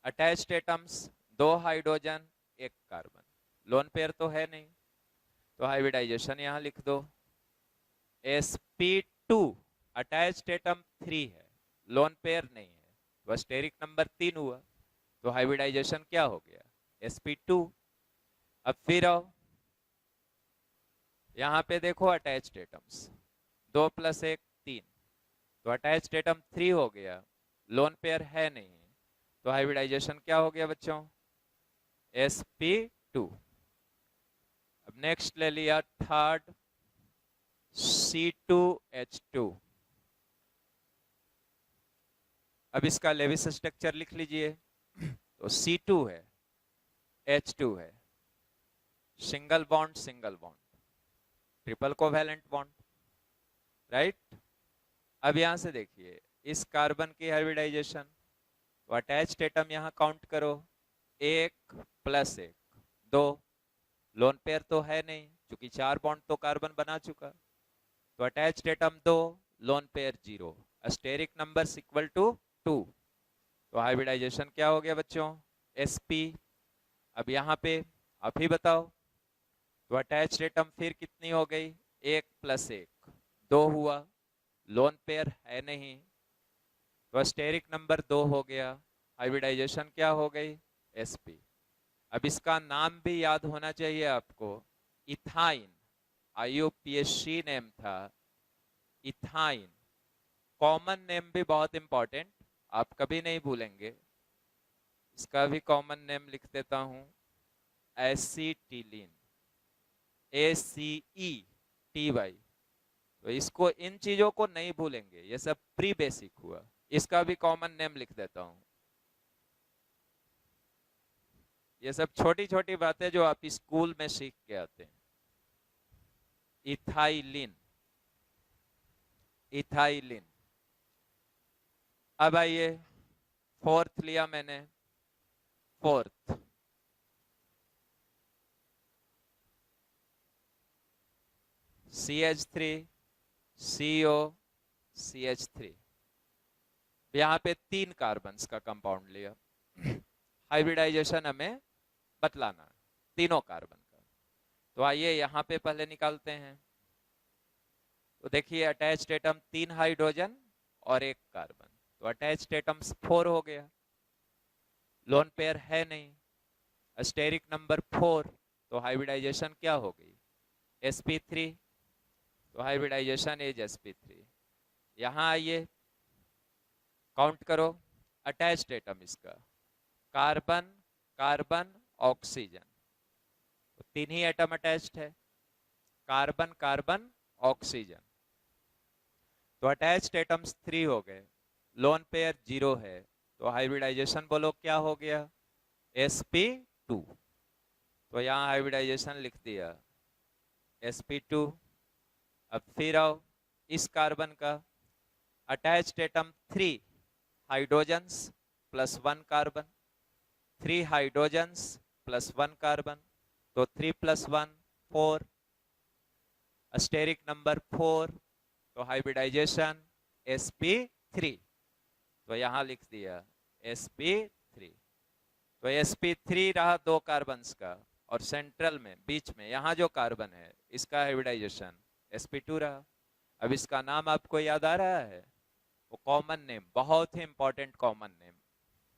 attached atoms 2 hydrogen 1 carbon, loan pair तो है नहीं, तो हाइब्रिडाइजेशन यहां लिख दो, sp2, अटैच्ड एटम 3 है, लोन पेयर नहीं है, तो स्टेरिक नंबर 3 हुआ, तो हाइब्रिडाइजेशन क्या हो गया, sp2। अब फिर आओ यहां पे देखो अटैच्ड एटम्स 2 + 1 3, तो अटैच्ड एटम 3 हो गया, लोन पेयर है नहीं, तो हाइब्रिडाइजेशन क्या हो गया बच्चों, sp2। अब नेक्स्ट ले लिया थर्ड, C2H2। अब इसका लेविस स्ट्रक्चर लिख लीजिए, तो C2 है, H2 है, single bond single bond, triple covalent bond, right. अब यहां से देखिए इस कार्बन की हाइब्रिडाइजेशन, तो अटैच्ड एटम यहां काउंट करो, 1 + 1 2, लोन पेयर तो है नहीं क्योंकि 4 बॉन्ड तो कार्बन बना चुका, तो attached atom 2, lone pair 0, steric number equal to 2, तो हाइब्रिडाइजेशन क्या हो गया बच्चों, sp। अब यहाँ पे आप ही बताओ, तो अटैच्ड एटम फिर कितनी हो गई, 1 + 1 2 हुआ, लोन पेयर है नहीं, तो स्टेरिक नंबर 2 हो गया, हाइब्रिडाइजेशन क्या हो गई, sp। अब इसका नाम भी याद होना चाहिए आपको, इथाइन, IUPAC नेम था इथाइन, कॉमन नेम भी बहुत इंपॉर्टेंट, आप कभी नहीं भूलेंगे, इसका भी कॉमन नेम लिख देता हूं, एसीटिलीन, ACETY, तो इसको, इन चीजों को नहीं भूलेंगे, ये सब प्री बेसिक हुआ, इसका भी कॉमन नेम लिख देता हूं। ये सब छोटी छोटी बातें जो आप स्कूल में सीख के आते हैं। Ethylene, ethylene. अब आइए फोर्थ लिया मैंने, फोर्थ CH3 CO CH3, यहाँ पे 3 कार्बन्स का कंपाउंड लिया, हाइब्रिडाइजेशन हमें बतलाना तीनों कार्बन का, तो आइए यहाँ पे पहले निकालते हैं। तो देखिए अटैच्ड एटम 3 हाइड्रोजन और 1 कार्बन, तो अटैच्ड एटम्स 4 हो गया, लोन पेयर है नहीं, स्टेरिक नंबर 4, तो हाइब्रिडाइजेशन क्या हो गई, sp3, तो हाइब्रिडाइजेशन इज sp3। यहां आइए, काउंट करो अटैच्ड एटम इसका, कार्बन कार्बन ऑक्सीजन, तो तीन ही एटम अटैच्ड है, कार्बन कार्बन ऑक्सीजन। तो अटैच्ड एटम्स 3 हो गए, लोन पेयर 0 है, तो हाइब्रिडाइजेशन बोलो क्या हो गया, sp2। तो यहाँ हाइब्रिडाइजेशन लिख दिया sp2। अब फिर आओ इस कार्बन का, attached atom 3 hydrogens plus 1 carbon, 3 hydrogens plus 1 carbon, तो 3 + 1 4, स्टेरिक नंबर 4, तो हाइब्रिडाइजेशन sp3। तो यहां लिख दिया sp3। तो sp3 रहा 2 कार्बन्स का, और सेंट्रल में बीच में यहां जो कार्बन है इसका हाइब्रिडाइजेशन sp2 रहा। अब इसका नाम आपको याद आ रहा है, वो कॉमन नेम, बहुत ही इंपॉर्टेंट कॉमन नेम,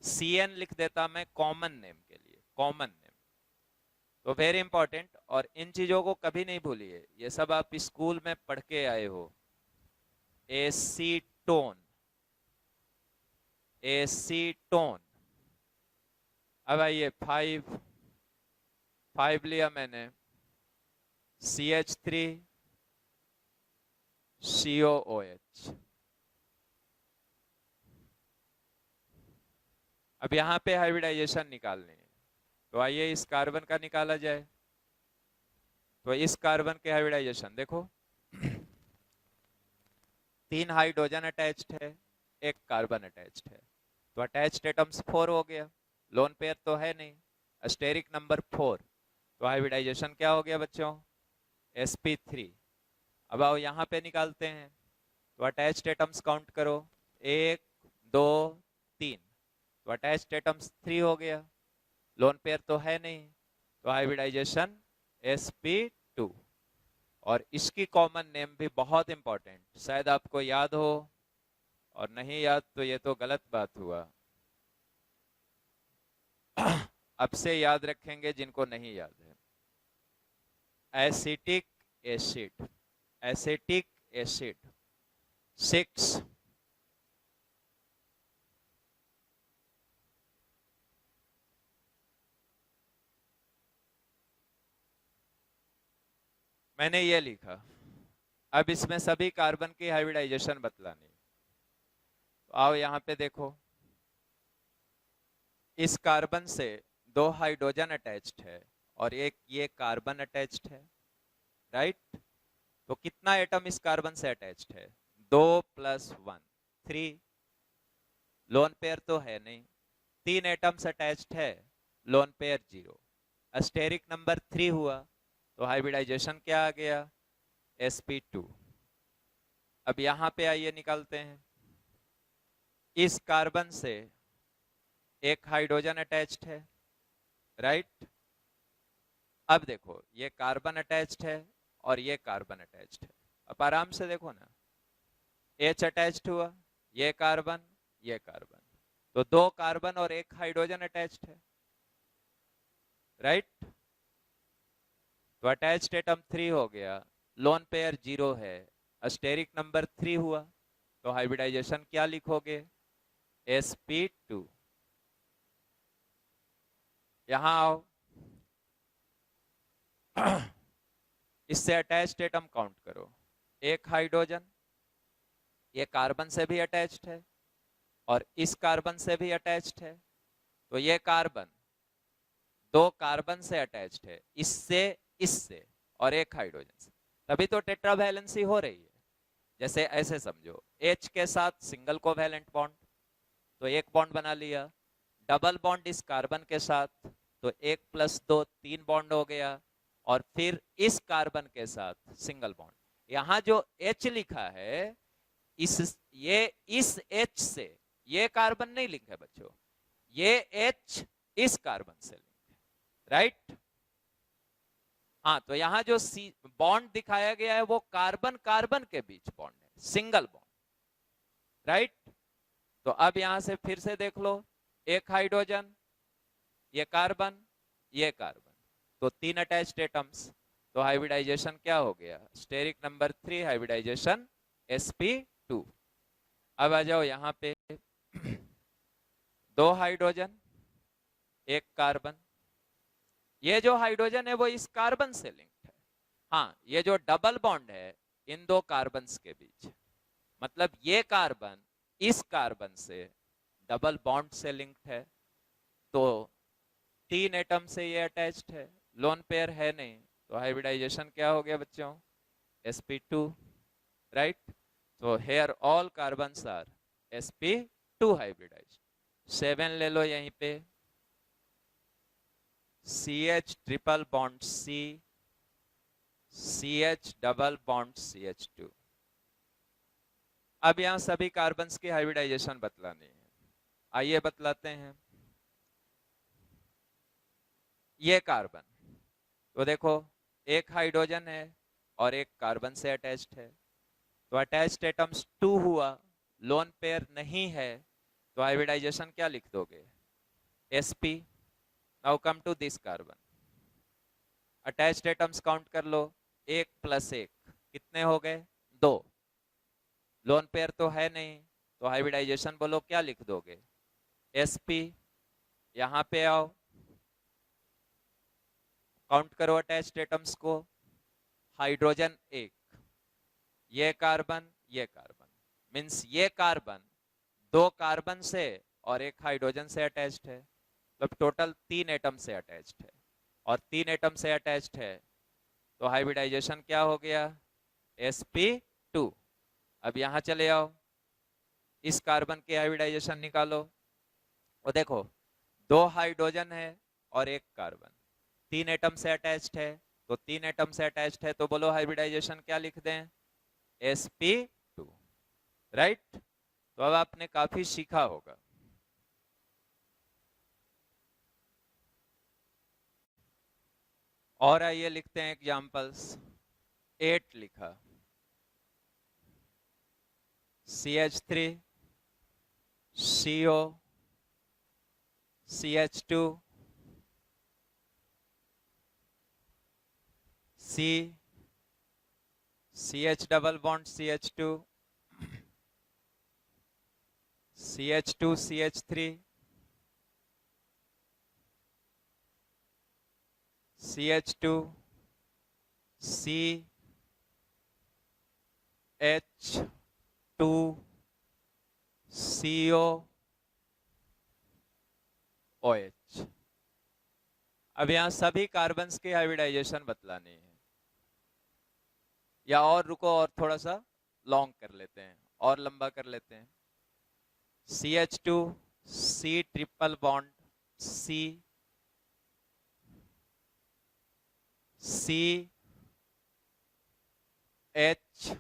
cn लिख देता मैं कॉमन नेम के लिए, कॉमन नेम, तो वेरी इंपॉर्टेंट। और इन चीजों को कभी नहीं भूलिए, ये सब आप स्कूल में पढ़ के आए हो। Acetone, acetone. अब आइए 5 लिया मैंने, CH3 COOH। अब यहां पे हाइब्रिडाइजेशन निकालनी है, तो आइए इस कार्बन का निकाला जाए। तो इस कार्बन के हाइब्रिडाइजेशन देखो, 3 हाइड्रोजन अटैच्ड है, 1 कार्बन अटैच्ड है, तो अटैच्ड एटम्स 4 हो गया, लोन पेयर तो है नहीं, स्टेरिक नंबर 4, तो हाइब्रिडाइजेशन क्या हो गया बच्चों, sp3। अब आओ यहाँ पे निकालते हैं, तो अटैच्ड एटम्स काउंट करो, 1 2 3, तो अटैच्ड एटम्स 3 हो गया, लोन पेयर तो है नहीं, तो हाइब्रिडाइजेशन sp2। और इसकी कॉमन नेम भी बहुत इंपॉर्टेंट, शायद आपको याद हो, और नहीं याद तो ये तो गलत बात हुआ। अब से याद रखेंगे जिनको नहीं याद है, एसिटिक एसिड, एसिटिक एसिड 6, मैंने ये लिखा। अब इसमें सभी कार्बन की हाइब्रिडाइजेशन बतलानी, तो आओ यहाँ पे देखो, इस कार्बन से 2 हाइड्रोजन अटैच्ड है और एक ये कार्बन अटैच्ड है, राइट। तो कितना एटम इस कार्बन से अटैच्ड है, 2 + 1 3, लोन पेयर तो है नहीं, 3 एटम्स अटैच्ड है, लोन पेयर 0, स्टेरिक नंबर 3 हुआ, तो हाइब्रिडाइजेशन क्या आ गया, sp2। अब यहां पे आइए निकालते हैं, इस कार्बन से 1 हाइड्रोजन अटैच्ड है, राइट। अब देखो ये कार्बन अटैच्ड है और ये कार्बन अटैच्ड है, अब आराम से देखो ना, H अटैच्ड हुआ, ये कार्बन ये कार्बन, तो 2 कार्बन और 1 हाइड्रोजन अटैच्ड है, राइट। तो अटैच्ड एटम 3 हो गया, लोन पेयर 0 है, स्टेरिक नंबर 3 हुआ, तो हाइब्रिडाइजेशन क्या लिखोगे, sp2। यहां आओ, इससे अटैच्ड एटम काउंट करो, 1 हाइड्रोजन, ये कार्बन से भी अटैच्ड है और इस कार्बन से भी अटैच्ड है, तो ये कार्बन 2 कार्बन से अटैच्ड है, इससे और 1 हाइड्रोजन से, तभी तो टेट्रा वैलेंसी हो रही है। जैसे ऐसे समझो, H के साथ सिंगल कोवैलेंट बॉन्ड, तो 1 बॉन्ड बना लिया, डबल बॉन्ड इस कार्बन के साथ, तो 1 + 2 3 बॉन्ड हो गया, और फिर इस कार्बन के साथ सिंगल बॉन्ड। यहां जो H लिखा है, इस H से ये कार्बन नहीं लिंक है बच्चों, ये H इस कार्बन से लिंक है, राइट। हाँ, तो यहां जो बॉन्ड दिखाया गया है वो कार्बन कार्बन के बीच बॉन्ड है, सिंगल बॉन्ड, राइट। तो अब यहां से फिर से देख लो, 1 हाइड्रोजन, ये कार्बन ये कार्बन, तो 3 अटैच्ड एटम्स, तो हाइब्रिडाइजेशन क्या हो गया, स्टेरिक नंबर 3, हाइब्रिडाइजेशन sp2। अब आ जाओ यहाँ पे, दो हाइड्रोजन एक कार्बन, ये जो हाइड्रोजन है वो इस कार्बन से लिंक्ड है। हाँ, ये जो डबल बॉन्ड है इन दो कार्बन्स के बीच, मतलब ये कार्बन इस कार्बन से डबल बॉन्ड से लिंक्ड है, तो 3 एटम से ये अटैच्ड है, लोन पेयर है नहीं, तो हाइब्रिडाइजेशन क्या हो गया बच्चों, sp2, राइट। तो here all carbons are sp2 hybridized. 7 ले लो यहीं पे, CH triple bond C, CH double bond CH2। अब यहां सभी कार्बन्स की हाइब्रिडाइजेशन बतलानी है, आइए बतलाते हैं। ये कार्बन, तो देखो एक हाइड्रोजन है और एक कार्बन से अटैच्ड है, तो अटैच्ड एटम्स 2 हुआ, लोन पेयर नहीं है, तो हाइब्रिडाइजेशन क्या लिख दोगे, sp। Now come to this carbon, attached atoms count कर लो, 1 + 1 कितने हो गए, 2, लोन पेयर तो है नहीं, तो हाइब्रिडाइजेशन बोलो क्या लिख दोगे, sp। यहां पे आओ, काउंट करो अटैच्ड एटम्स को, हाइड्रोजन 1, ये कार्बन मींस ये कार्बन 2 कार्बन से और एक हाइड्रोजन से अटैच्ड है, तो टोटल 3 एटम से अटैच्ड है, और 3 एटम से अटैच्ड है, तो हाइब्रिडाइजेशन क्या हो गया, sp2। अब यहां चले आओ, इस कार्बन के हाइब्रिडाइजेशन निकालो, और देखो 2 हाइड्रोजन है और एक कार्बन, 3 एटम से अटैच्ड है, तो 3 एटम से अटैच्ड है, तो बोलो हाइब्रिडाइजेशन क्या लिख दें, sp2, राइट। तो अब आपने काफी सीखा होगा। और आइए लिखते हैं एग्जांपल्स। 8 लिखा, CH3 CO CH2 C CH double bond CH2 CH2 CH3 CH2 C H2 CO OH। अब यहां सभी कार्बन्स की हाइब्रिडाइजेशन बतलानी है, या और रुको और थोड़ा सा लॉन्ग कर लेते हैं, और लंबा कर लेते हैं। CH2 C triple bond C C H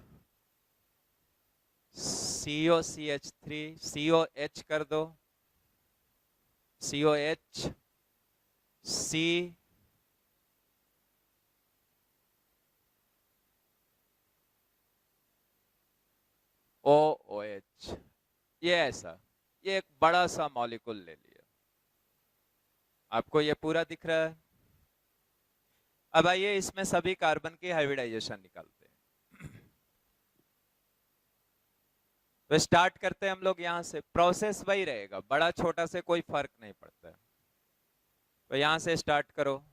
CO CH3 COH कर दो, COH C OOH। ये ऐसा, ये एक बड़ा सा मॉलिक्यूल ले लिया, आपको ये पूरा दिख रहा है। अब आइए इसमें सभी कार्बन की हाइब्रिडाइजेशन निकालते हैं। तो स्टार्ट करते हैं हम लोग यहां से, प्रोसेस वही रहेगा, बड़ा छोटा से कोई फर्क नहीं पड़ता है। तो यहां से स्टार्ट करो,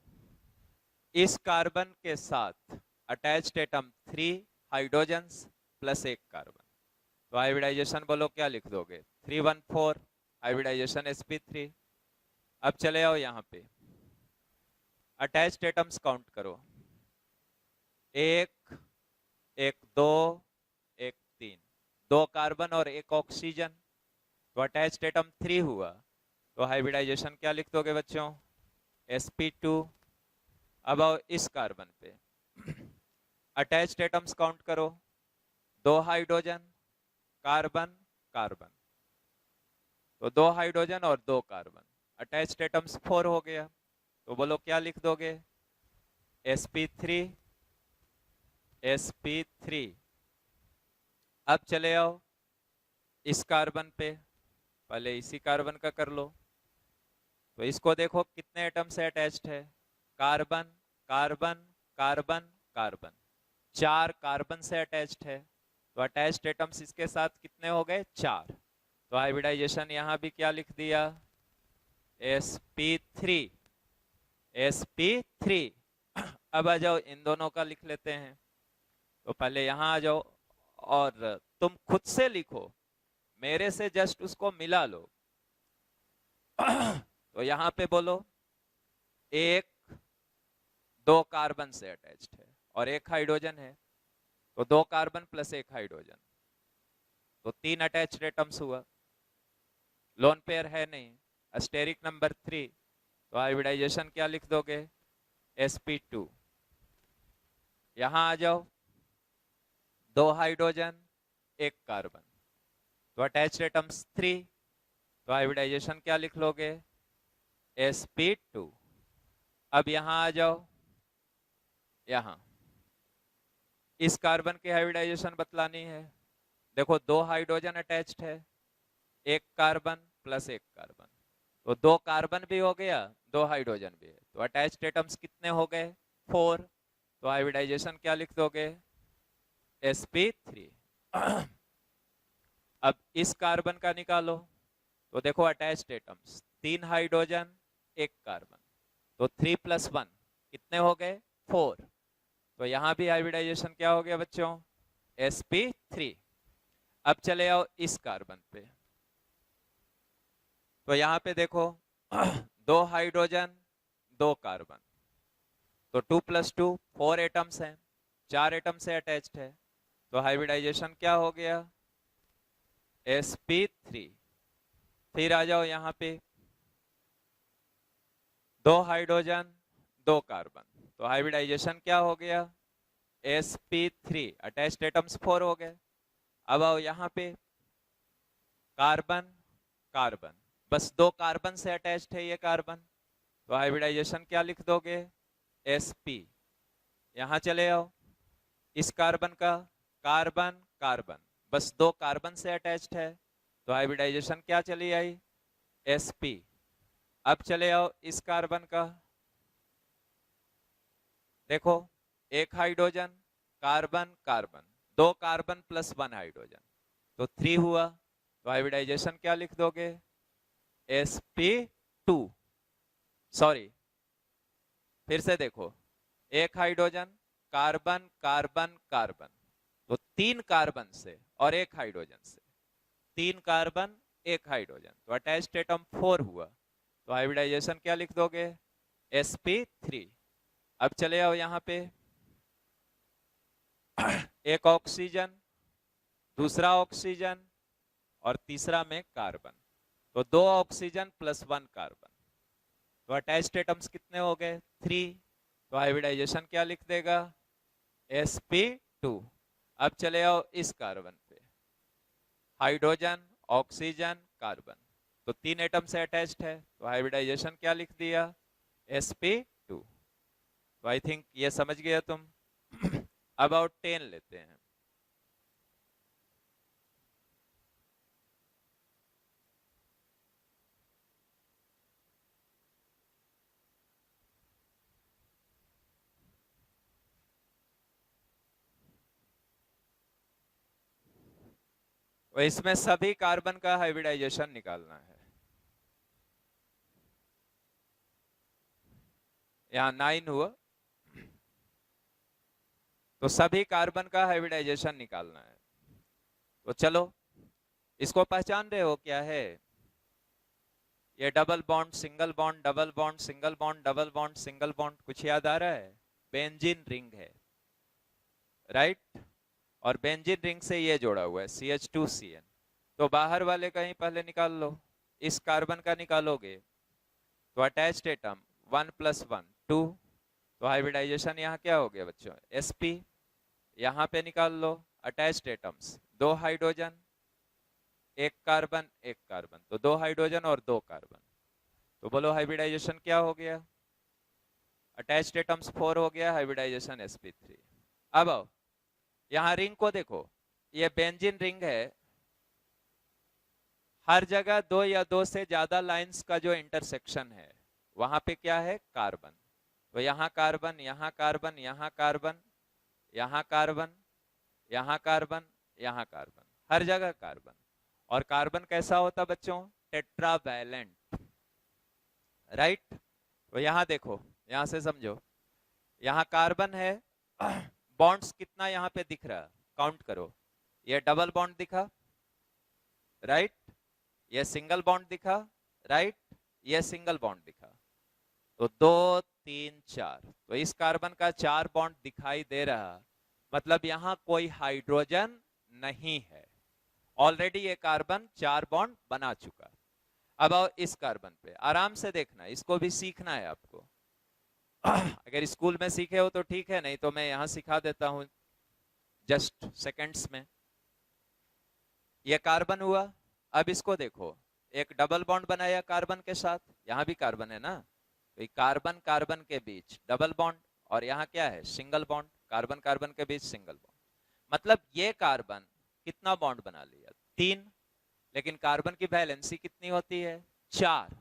इस कार्बन के साथ अटैच्ड एटम 3 हाइड्रोजन्स प्लस एक कार्बन, तो हाइब्रिडाइजेशन बोलो क्या लिख दोगे, 314, हाइब्रिडाइजेशन sp3। अब चले आओ यहाँ पे, अटैच्ड एटम्स काउंट करो, 1 1 2 1 3, 2 कार्बन और एक ऑक्सीजन, तो अटैच्ड एटम 3 हुआ, तो हाइब्रिडाइजेशन क्या लिख दोगे बच्चों, sp2। अब आओ इस कार्बन पे, अटैच्ड एटम्स काउंट करो, 2 हाइड्रोजन कार्बन कार्बन, तो 2 हाइड्रोजन और 2 कार्बन, अटैच्ड एटम्स 4 हो गया, तो बोलो क्या लिख दोगे, sp3 sp3। अब चले आओ इस कार्बन पे, पहले इसी कार्बन का कर लो, तो इसको देखो कितने एटम से अटैच्ड है, carbon carbon carbon carbon, 4 carbon से अटैच्ड है, तो अटैच्ड एटम्स इसके साथ कितने हो गए? 4। तो हाइब्रिडाइजेशन यहां भी क्या लिख दिया? sp3। sp3। अब आ जाओ इन दोनों का लिख लेते हैं। तो पहले यहां आ जाओ और तुम खुद से लिखो, मेरे से जस्ट उसको मिला लो। तो यहां पे बोलो एक दो कार्बन से अटैच्ड है और एक हाइड्रोजन है, तो 2 कार्बन प्लस 1 हाइड्रोजन, तो 3 अटैच्ड एटम्स हुआ। लोन पेयर है नहीं, अस्टेरिक नंबर 3, तो हाइब्रिडाइजेशन क्या लिख दोगे? sp2। यहां आ जाओ, 2 हाइड्रोजन 1 कार्बन, तो अटैच्ड एटम्स 3, तो हाइब्रिडाइजेशन क्या लिख लोगे? sp2। अब यहां आ जाओ, यहां इस कार्बन की हाइब्रिडाइजेशन बतलानी है। देखो 2 हाइड्रोजन अटैच्ड है, 1 कार्बन प्लस 1 कार्बन, तो 2 कार्बन भी हो गया, 2 हाइड्रोजन भी है, तो अटैच्ड एटम्स कितने हो गए? 4। तो हाइब्रिडाइजेशन क्या लिख दोगे? sp3। अब इस कार्बन का निकालो, तो देखो अटैच्ड एटम्स 3 हाइड्रोजन 1 कार्बन, तो 3 + 1 कितने हो गए? 4। तो यहां भी हाइब्रिडाइजेशन क्या हो गया बच्चों? sp3। अब चले आओ इस कार्बन पे, तो यहां पे देखो 2 हाइड्रोजन 2 कार्बन, तो 2 + 2 4 एटम्स हैं, 4 एटम से अटैच्ड है, तो हाइब्रिडाइजेशन क्या हो गया? sp3। फिर आ जाओ यहाँ पे 2 हाइड्रोजन 2 कार्बन, तो हाइब्रिडाइजेशन क्या हो गया? sp3। अटैच्ड एटम्स 4 हो गए। अब आओ यहाँ पे कार्बन कार्बन, बस 2 कार्बन से अटैच्ड है ये कार्बन, तो हाइब्रिडाइजेशन क्या लिख दोगे? sp। यहां चले आओ, इस कार्बन का कार्बन कार्बन, बस 2 कार्बन से अटैच्ड है, तो हाइब्रिडाइजेशन क्या चली आई? sp। अब चले आओ इस कार्बन का, देखो 1 hydrogen carbon carbon, 2 carbon plus 1 hydrogen, तो 3 हुआ, तो हाइब्रिडाइजेशन क्या लिख दोगे? sp2। सॉरी, फिर से देखो 1 हाइड्रोजन कार्बन कार्बन कार्बन, तो 3 कार्बन से और 1 हाइड्रोजन से, 3 कार्बन 1 हाइड्रोजन, तो अटैच्ड एटम 4 हुआ, तो हाइब्रिडाइजेशन क्या लिख दोगे? sp3। अब चले आओ यहाँ पे एक ऑक्सीजन, दूसरा ऑक्सीजन और तीसरा में कार्बन, तो 2 ऑक्सीजन प्लस 1 कार्बन, तो अटैच्ड एटम्स कितने हो गए? 3। तो हाइब्रिडाइजेशन क्या लिख देगा? sp2। अब चले आओ इस कार्बन पे, हाइड्रोजन ऑक्सीजन कार्बन, तो 3 एटम से अटैच्ड है, तो हाइब्रिडाइजेशन क्या लिख दिया? sp2। तो आई थिंक ये समझ गया तुम। अब आउट 10 लेते हैं। तो इसमें सभी कार्बन का हाइब्रिडाइजेशन निकालना है। यहाँ 9 हुआ, तो सभी कार्बन का हाइब्रिडाइजेशन निकालना है। तो चलो इसको पहचान रहे हो क्या है? ये double bond single bond double bond single bond double bond single bond, कुछ याद आ रहा है? बेंजीन रिंग है, राइट? और बेंजीन रिंग से ये जोड़ा हुआ है CH2CN। तो बाहर वाले कहीं पहले निकाल लो, इस कार्बन का निकालोगे तो अटैच्ड एटम 1 + 1 2, तो हाइब्रिडाइजेशन यहाँ क्या हो गया बच्चों? sp। यहाँ पे निकाल लो attached atoms 2 hydrogen 1 carbon 1 carbon, तो 2 हाइड्रोजन और 2 कार्बन, तो बोलो हाइब्रिडाइजेशन क्या हो गया? अटैच्ड एटम्स 4 हो गया, हाइब्रिडाइजेशन sp3। अब आओ यहाँ रिंग को देखो, ये बेंजीन रिंग है, हर जगह 2 या 2 से ज्यादा लाइंस का जो इंटरसेक्शन है वहां पे क्या है? कार्बन। तो यहाँ कार्बन यहाँ कार्बन यहाँ कार्बन यहाँ कार्बन यहाँ कार्बन यहाँ कार्बन, हर जगह कार्बन। और कार्बन कैसा होता बच्चों? Tetravalent, right. तो यहाँ देखो, यहाँ से समझो, यहाँ कार्बन है, बॉन्ड्स कितना यहाँ पे दिख रहा, काउंट करो। ये डबल बॉन्ड दिखा, राइट, ये सिंगल बॉन्ड दिखा, राइट, ये सिंगल बॉन्ड दिखा, तो 2 3 4, तो इस कार्बन का 4 बॉन्ड दिखाई दे रहा, मतलब यहाँ कोई हाइड्रोजन नहीं है, ऑलरेडी ये कार्बन 4 बॉन्ड बना चुका। अब आओ इस कार्बन पे, आराम से देखना, इसको भी सीखना है आपको। अगर स्कूल में सीखे हो तो ठीक है, नहीं तो मैं यहां सिखा देता हूं जस्ट सेकंड्स में। ये कार्बन हुआ, अब इसको देखो, एक डबल बॉन्ड बनाया कार्बन के साथ, यहां भी कार्बन है ना, तो कार्बन कार्बन के बीच डबल बॉन्ड, और यहाँ क्या है, सिंगल बॉन्ड, कार्बन कार्बन के बीच सिंगल बॉन्ड। मतलब ये कार्बन कितना बॉन्ड बना लिया, 3, लेकिन कार्बन की वैलेंसी कितनी होती है, 4,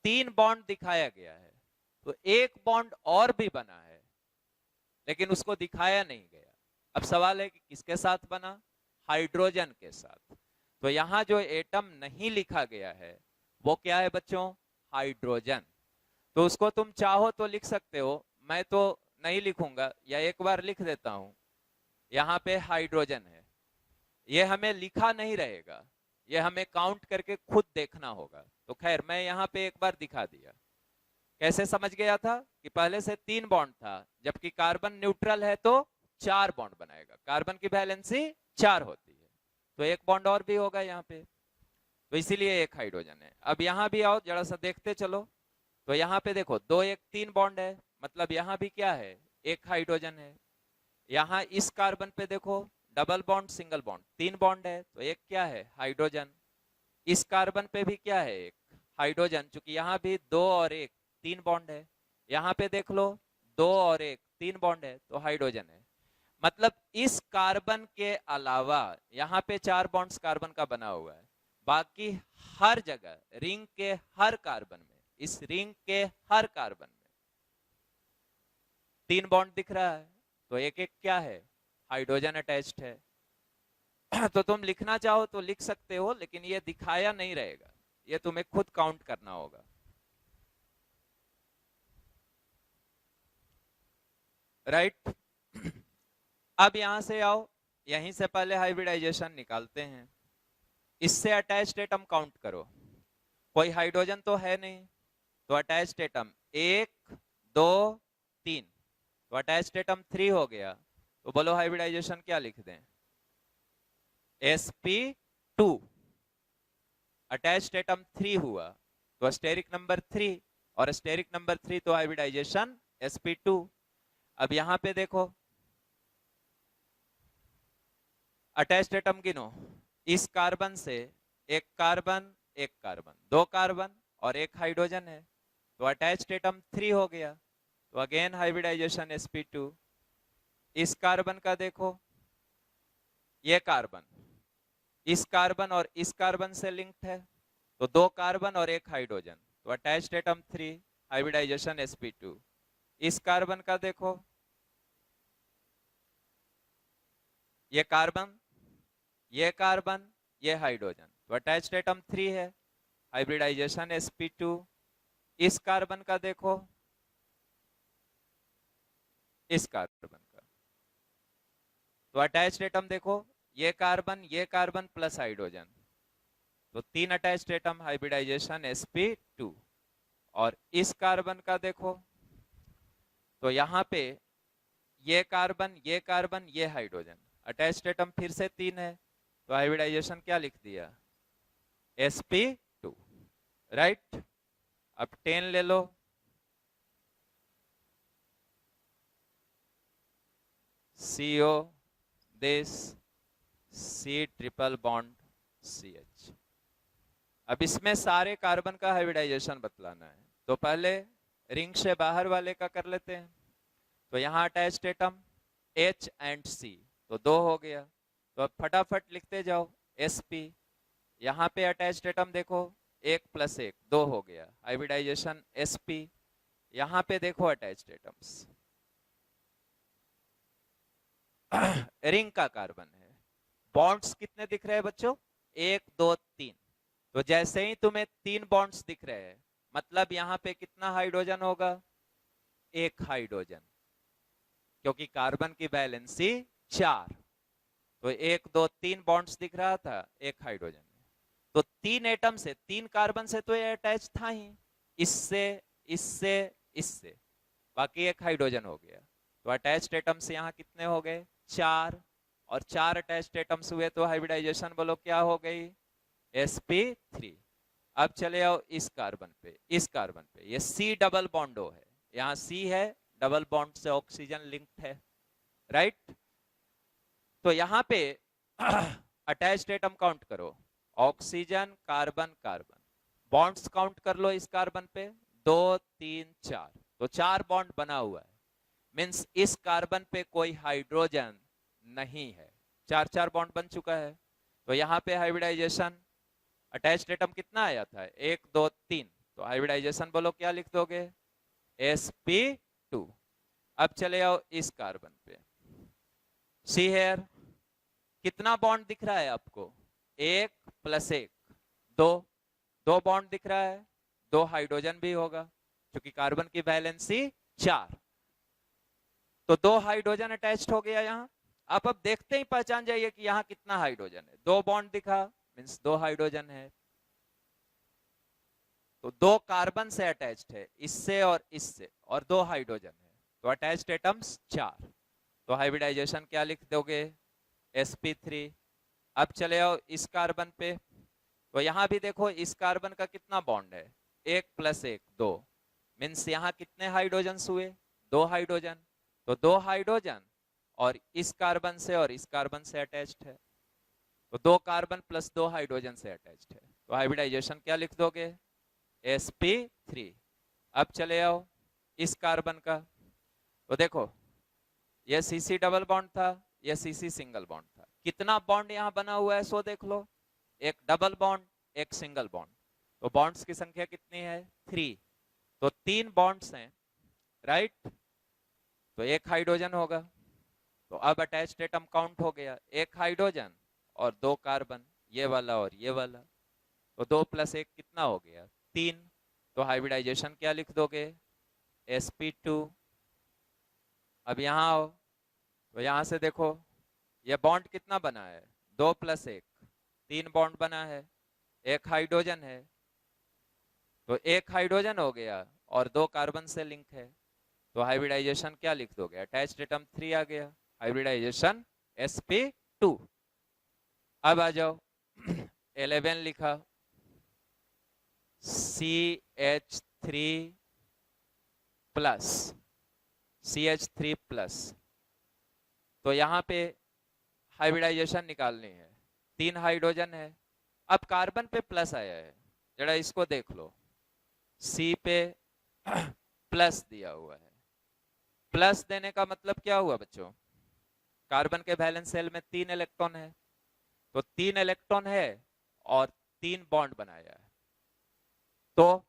3 बॉन्ड दिखाया गया है, तो एक बॉन्ड और भी बना है, लेकिन उसको दिखाया नहीं गया। अब सवाल है कि किसके साथ बना, हाइड्रोजन के साथ। तो यहाँ जो एटम नहीं लिखा गया है वो क्या है बच्चों, हाइड्रोजन। तो उसको तुम चाहो तो लिख सकते हो, मैं तो नहीं लिखूंगा, या एक बार लिख देता हूं, यहाँ पे हाइड्रोजन है, ये हमें लिखा नहीं रहेगा, ये हमें काउंट करके खुद देखना होगा। तो खैर मैं यहाँ पे एक बार दिखा दिया। कैसे समझ गया था कि पहले से 3 बॉन्ड था, जबकि कार्बन न्यूट्रल है तो 4 बॉन्ड बनाएगा, कार्बन की वैलेंसी 4 होती है, तो एक बॉन्ड और भी होगा यहाँ पे, तो इसीलिए एक हाइड्रोजन है। अब यहाँ भी आओ जरा सा देखते चलो, तो यहाँ पे देखो 2 1 3 बॉन्ड है, मतलब यहाँ भी क्या है, एक हाइड्रोजन है। यहाँ इस कार्बन पे देखो, double bond single bond 3 bond है, तो एक क्या है, हाइड्रोजन। इस कार्बन पे भी क्या है, एक हाइड्रोजन, चूंकि यहाँ भी 2 और 1 3 बॉन्ड है, यहाँ पे देख लो 2 और 1 3 बॉन्ड है, तो हाइड्रोजन है। मतलब इस कार्बन के अलावा यहाँ पे 4 बॉन्ड्स कार्बन का बना हुआ है, बाकी हर जगह रिंग के हर कार्बन में, इस रिंग के हर कार्बन में 3 बॉन्ड दिख रहा है, तो एक एक क्या है, हाइड्रोजन अटैच्ड है। तो तुम लिखना चाहो तो लिख सकते हो, लेकिन ये दिखाया नहीं रहेगा, ये तुम्हें खुद काउंट करना होगा, राइट। अब यहां से आओ, यहीं से पहले हाइब्रिडाइजेशन निकालते हैं, इससे अटैच्ड एटम काउंट करो, कोई हाइड्रोजन तो है नहीं, तो अटैच्ड एटम 1 2 3, तो अटैच्ड एटम 3 हो गया, तो बोलो हाइब्रिडाइजेशन क्या लिख दें, sp2। अटैच्ड एटम 3 हुआ तो स्टेरिक नंबर 3, और स्टेरिक नंबर 3 तो हाइब्रिडाइजेशन sp2। अब यहां पे देखो, अटैच्ड एटम गिनो, इस कार्बन से एक कार्बन एक कार्बन, 2 कार्बन और एक हाइड्रोजन है, तो अटैच्ड एटम 3 हो गया, तो अगेन हाइब्रिडाइजेशन sp2। इस कार्बन का देखो, ये कार्बन इस कार्बन और इस कार्बन से लिंक्ड है, तो 2 कार्बन और एक हाइड्रोजन, तो अटैच्ड एटम 3, हाइब्रिडाइजेशन sp2। इस कार्बन का देखो, ये कार्बन ये हाइड्रोजन, तो अटैच्ड एटम 3 है, हाइब्रिडाइजेशन sp2। इस कार्बन का देखो, इस कार्बन का, तो अटैच्ड एटम देखो, ये कार्बन प्लस हाइड्रोजन, तो 3 अटैच्ड एटम, हाइब्रिडाइजेशन sp2। और इस कार्बन का देखो, तो यहाँ पे ये कार्बन ये हाइड्रोजन, अटैच्ड एटम फिर से 3 है, तो हाइब्रिडाइजेशन क्या लिख दिया, sp2, राइट। अब 10 ले लो, CO this C triple bond CH। अब इसमें सारे कार्बन का हाइब्रिडाइजेशन बतलाना है, तो पहले रिंग से बाहर वाले का कर लेते हैं। तो यहाँ attached atom H and C, तो 2 हो गया, तो अब फटाफट लिखते जाओ sp। यहाँ पे अटैच्ड एटम देखो, 1 + 1 2 हो गया, हाइब्रिडाइजेशन sp। यहाँ पे देखो अटैच्ड एटम्स, रिंग का कार्बन है, बॉन्ड्स कितने दिख रहे हैं बच्चों? 1 2 3। तो जैसे ही तुम्हें 3 बॉन्ड्स दिख रहे हैं, मतलब यहां पे कितना हाइड्रोजन होगा? 1 हाइड्रोजन, क्योंकि कार्बन की वैलेंसी 4। तो 1 2 3 बॉन्ड्स दिख रहा था, 1 हाइड्रोजन है। तो 3 एटम से, 3 कार्बन से तो ये अटैच था ही, इससे इससे इससे, बाकी 1 हाइड्रोजन हो गया। तो अटैच्ड एटम्स यहाँ कितने हो गए? 4। और 4 अटैच्ड एटम्स हुए तो हाइब्रिडाइजेशन बोलो क्या हो गई? sp3। अब चले आओ इस कार्बन पे, इस कार्बन पे ये C डबल बॉन्डो है, यहाँ C है, डबल बॉन्ड से ऑक्सीजन लिंक्ड है, राइट? तो यहाँ पे अटैच्ड एटम काउंट करो, oxygen carbon carbon, bonds count कर लो इस कार्बन पे, 2 3 4। तो 4 बॉन्ड बना हुआ है, मीन्स इस कार्बन पे कोई हाइड्रोजन नहीं है, 4 बॉन्ड बन चुका है। तो यहाँ पे हाइब्रिडाइजेशन, अटैच्ड एटम कितना आया था? 1 2 3। तो हाइब्रिडाइजेशन बोलो क्या लिख दोगे? sp2। अब चले आओ इस कार्बन पे, सी हेयर, कितना बॉन्ड दिख रहा है आपको? 1 + 1 2, 2 बॉन्ड दिख रहा है, 2 हाइड्रोजन भी होगा क्योंकि कार्बन की वैलेंसी 4। तो 2 हाइड्रोजन अटैच्ड हो गया यहाँ। आप अब देखते ही पहचान जाइए कि यहाँ कितना हाइड्रोजन है। 2 बॉन्ड दिखा, मीन्स 2 हाइड्रोजन है। तो 2 कार्बन से अटैच्ड है, इससे और इससे, और 2 हाइड्रोजन है, तो अटैच्ड एटम्स 4। तो हाइब्रिडाइजेशन क्या लिख दोगे? sp3। अब चले आओ इस कार्बन पे, तो यहां भी देखो इस कार्बन का कितना बॉन्ड है? 1 + 1 2, मीन्स यहाँ कितने हाइड्रोजन हुए? 2 हाइड्रोजन। तो 2 हाइड्रोजन और इस कार्बन से और इस कार्बन से अटैच्ड है, तो 2 कार्बन + 2 हाइड्रोजन से अटैच्ड है। तो हाइब्रिडाइजेशन क्या लिख दोगे? sp3। अब चले आओ इस कार्बन का, तो देखो ये cc डबल बॉन्ड था, ये cc सिंगल बॉन्ड था। कितना बॉन्ड यहाँ बना हुआ है सो देख लो, एक डबल बॉन्ड, एक सिंगल बॉन्ड। तो बॉन्ड्स की संख्या कितनी है? 3। तो 3 बॉन्ड्स हैं, राइट? तो 1 हाइड्रोजन होगा। तो अब अटैच्ड एटम काउंट हो गया, 1 हाइड्रोजन और 2 कार्बन, ये वाला और ये वाला। तो 2 + 1 कितना हो गया? 3। तो हाइब्रिडाइजेशन क्या लिख दोगे? sp2। अब यहाँ आओ, तो यहाँ से देखो ये बॉन्ड कितना बना है? 2 + 1 3 बॉन्ड बना है, 1 हाइड्रोजन है, तो 1 हाइड्रोजन हो गया और 2 कार्बन से लिंक है। तो हाइब्रिडाइजेशन क्या लिख दोगे? अटैच्ड एटम 3 आ गया, हाइब्रिडाइजेशन sp2। अब आ जाओ 11 लिखा, CH3 प्लस, CH3 प्लस। तो यहाँ पे हाइब्रिडाइजेशन निकालनी है, 3 हाइड्रोजन है। अब कार्बन पे प्लस आया है, जरा इसको देख लो, C पे प्लस दिया हुआ है। प्लस देने का मतलब क्या हुआ बच्चों? कार्बन के वैलेंस शेल में 3 इलेक्ट्रॉन है, तो 3 इलेक्ट्रॉन है और 3 बॉन्ड बनाया है। तो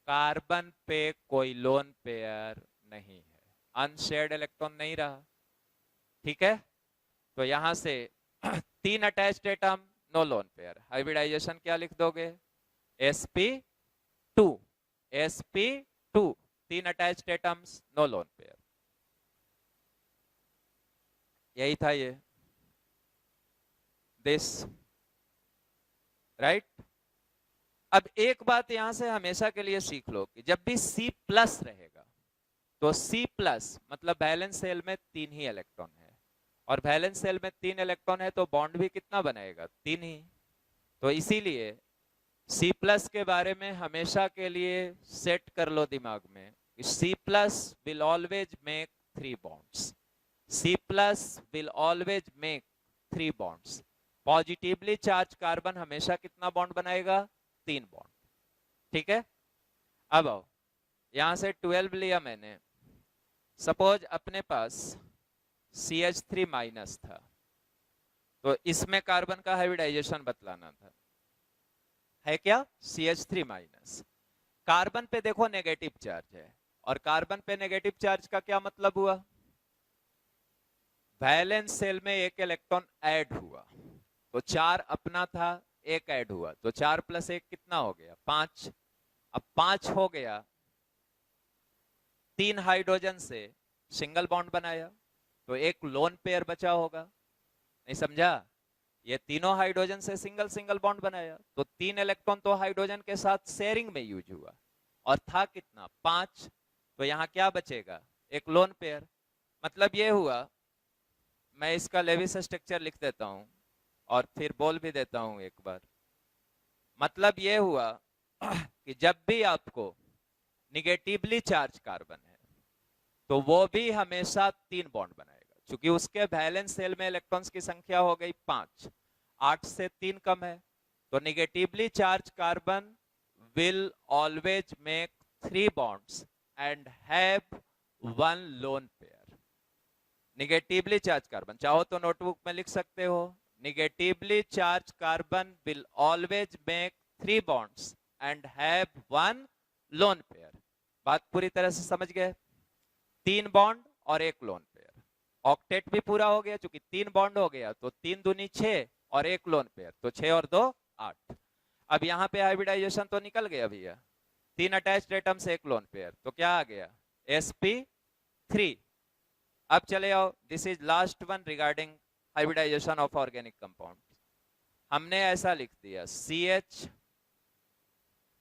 कार्बन पे कोई लोन पेयर नहीं है, अनशेयर्ड इलेक्ट्रॉन नहीं रहा, ठीक है? तो यहां से 3 attached atom, no lone pair. Hybridization क्या लिख दोगे? sp2। sp2, 3 attached atoms, no lone pair. यही था ये, दिस, राइट? अब एक बात यहां से हमेशा के लिए सीख लो कि जब भी C+ रहेगा तो C+ मतलब वैलेंस शेल में 3 ही इलेक्ट्रॉन है, और वैलेंस शेल में 3 इलेक्ट्रॉन है तो बॉन्ड भी कितना बनाएगा? 3 ही। तो इसीलिए C+ के बारे में हमेशा के लिए सेट कर लो दिमाग में, C+ will always make 3 bonds. C+ will always make 3 bonds. Positively charge carbon हमेशा कितना बॉन्ड बनाएगा? 3 बॉन्ड, ठीक है? अब आओ, यहां से 12 लिया मैंने, सपोज अपने पास CH3- था, तो इसमें कार्बन का हाइब्रिडाइजेशन बतलाना था, है क्या? CH3-। कार्बन पे देखो नेगेटिव चार्ज है, और कार्बन पे नेगेटिव चार्ज का क्या मतलब हुआ? वैलेंस सेल में एक इलेक्ट्रॉन ऐड हुआ, तो 4 अपना था, एक ऐड हुआ, तो 4 + 1 कितना हो गया? 5। अब 5 हो गया, 3 हाइड्रोजन से सिंगल बॉन्ड बनाया, तो एक लोन पेयर बचा होगा। नहीं समझा? ये तीनों हाइड्रोजन से सिंगल सिंगल बॉन्ड बनाया, तो 3 इलेक्ट्रॉन तो हाइड्रोजन के साथ शेयरिंग में यूज हुआ, और था कितना? 5। तो यहां क्या बचेगा? एक लोन पेयर। मतलब ये हुआ, मैं इसका लेविस स्ट्रक्चर लिख देता हूं और फिर बोल भी देता हूं एक बार। मतलब ये हुआ कि जब भी आपको निगेटिवली चार्ज कार्बन है, तो वो भी हमेशा 3 बॉन्ड बनाएगा, क्योंकि उसके वैलेंस सेल में इलेक्ट्रॉन्स की संख्या हो गई 5, 8 से 3 कम है, तो negatively charge carbon will always make 3 bonds and have 1 lone pair. Negatively charge carbon, चाहो तो नोटबुक में लिख सकते हो, negatively charge carbon will always make 3 bonds and have 1 lone pair. बात पूरी तरह से समझ गए? 3 बॉन्ड और एक लोन पेयर। ऑक्टेट भी पूरा हो गया, क्योंकि 3 बॉन्ड हो गया तो 3 दूनी 6 और एक लोन पेयर, तो 6 और 2 8। अब यहाँ पे हाइब्रिडाइजेशन तो निकल गया भैया, 3 अटैच्ड एटम से एक लोन पेयर, तो क्या आ गया? sp3। अब चले आओ, this is last one regarding hybridization of organic compound. हमने ऐसा लिख दिया CH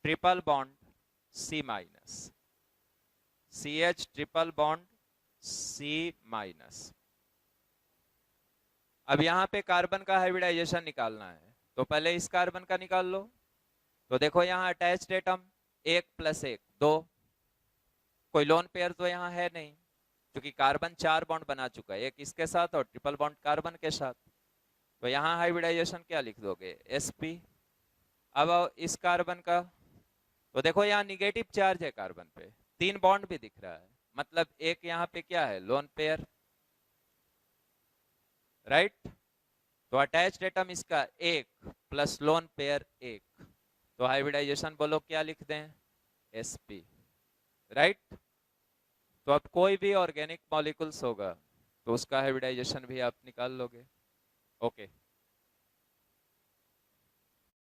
triple bond C-, CH triple bond C-। अब यहां पे कार्बन का हाइब्रिडाइजेशन निकालना है, तो पहले इस कार्बन का निकाल लो। तो देखो यहां अटैच्ड एटम 1 + 1 2, कोई लोन पेयर तो यहां है नहीं, क्योंकि कार्बन 4 बॉन्ड बना चुका है, एक इसके साथ और ट्रिपल बॉन्ड कार्बन के साथ। तो यहां हाइब्रिडाइजेशन क्या लिख दोगे? sp। अब इस कार्बन का, तो देखो यहाँ निगेटिव चार्ज है कार्बन पे, 3 बॉन्ड भी दिख रहा है, मतलब एक यहाँ पे क्या है? Lone pair, right? तो अटैच्ड एटम इसका 1 + लोन पेयर 1, तो हाइब्रिडाइजेशन बोलो क्या लिख दें? sp, right? तो अब कोई भी ऑर्गेनिक मॉलिक्यूल्स होगा तो उसका हाइब्रिडाइजेशन भी आप निकाल लोगे। ओके।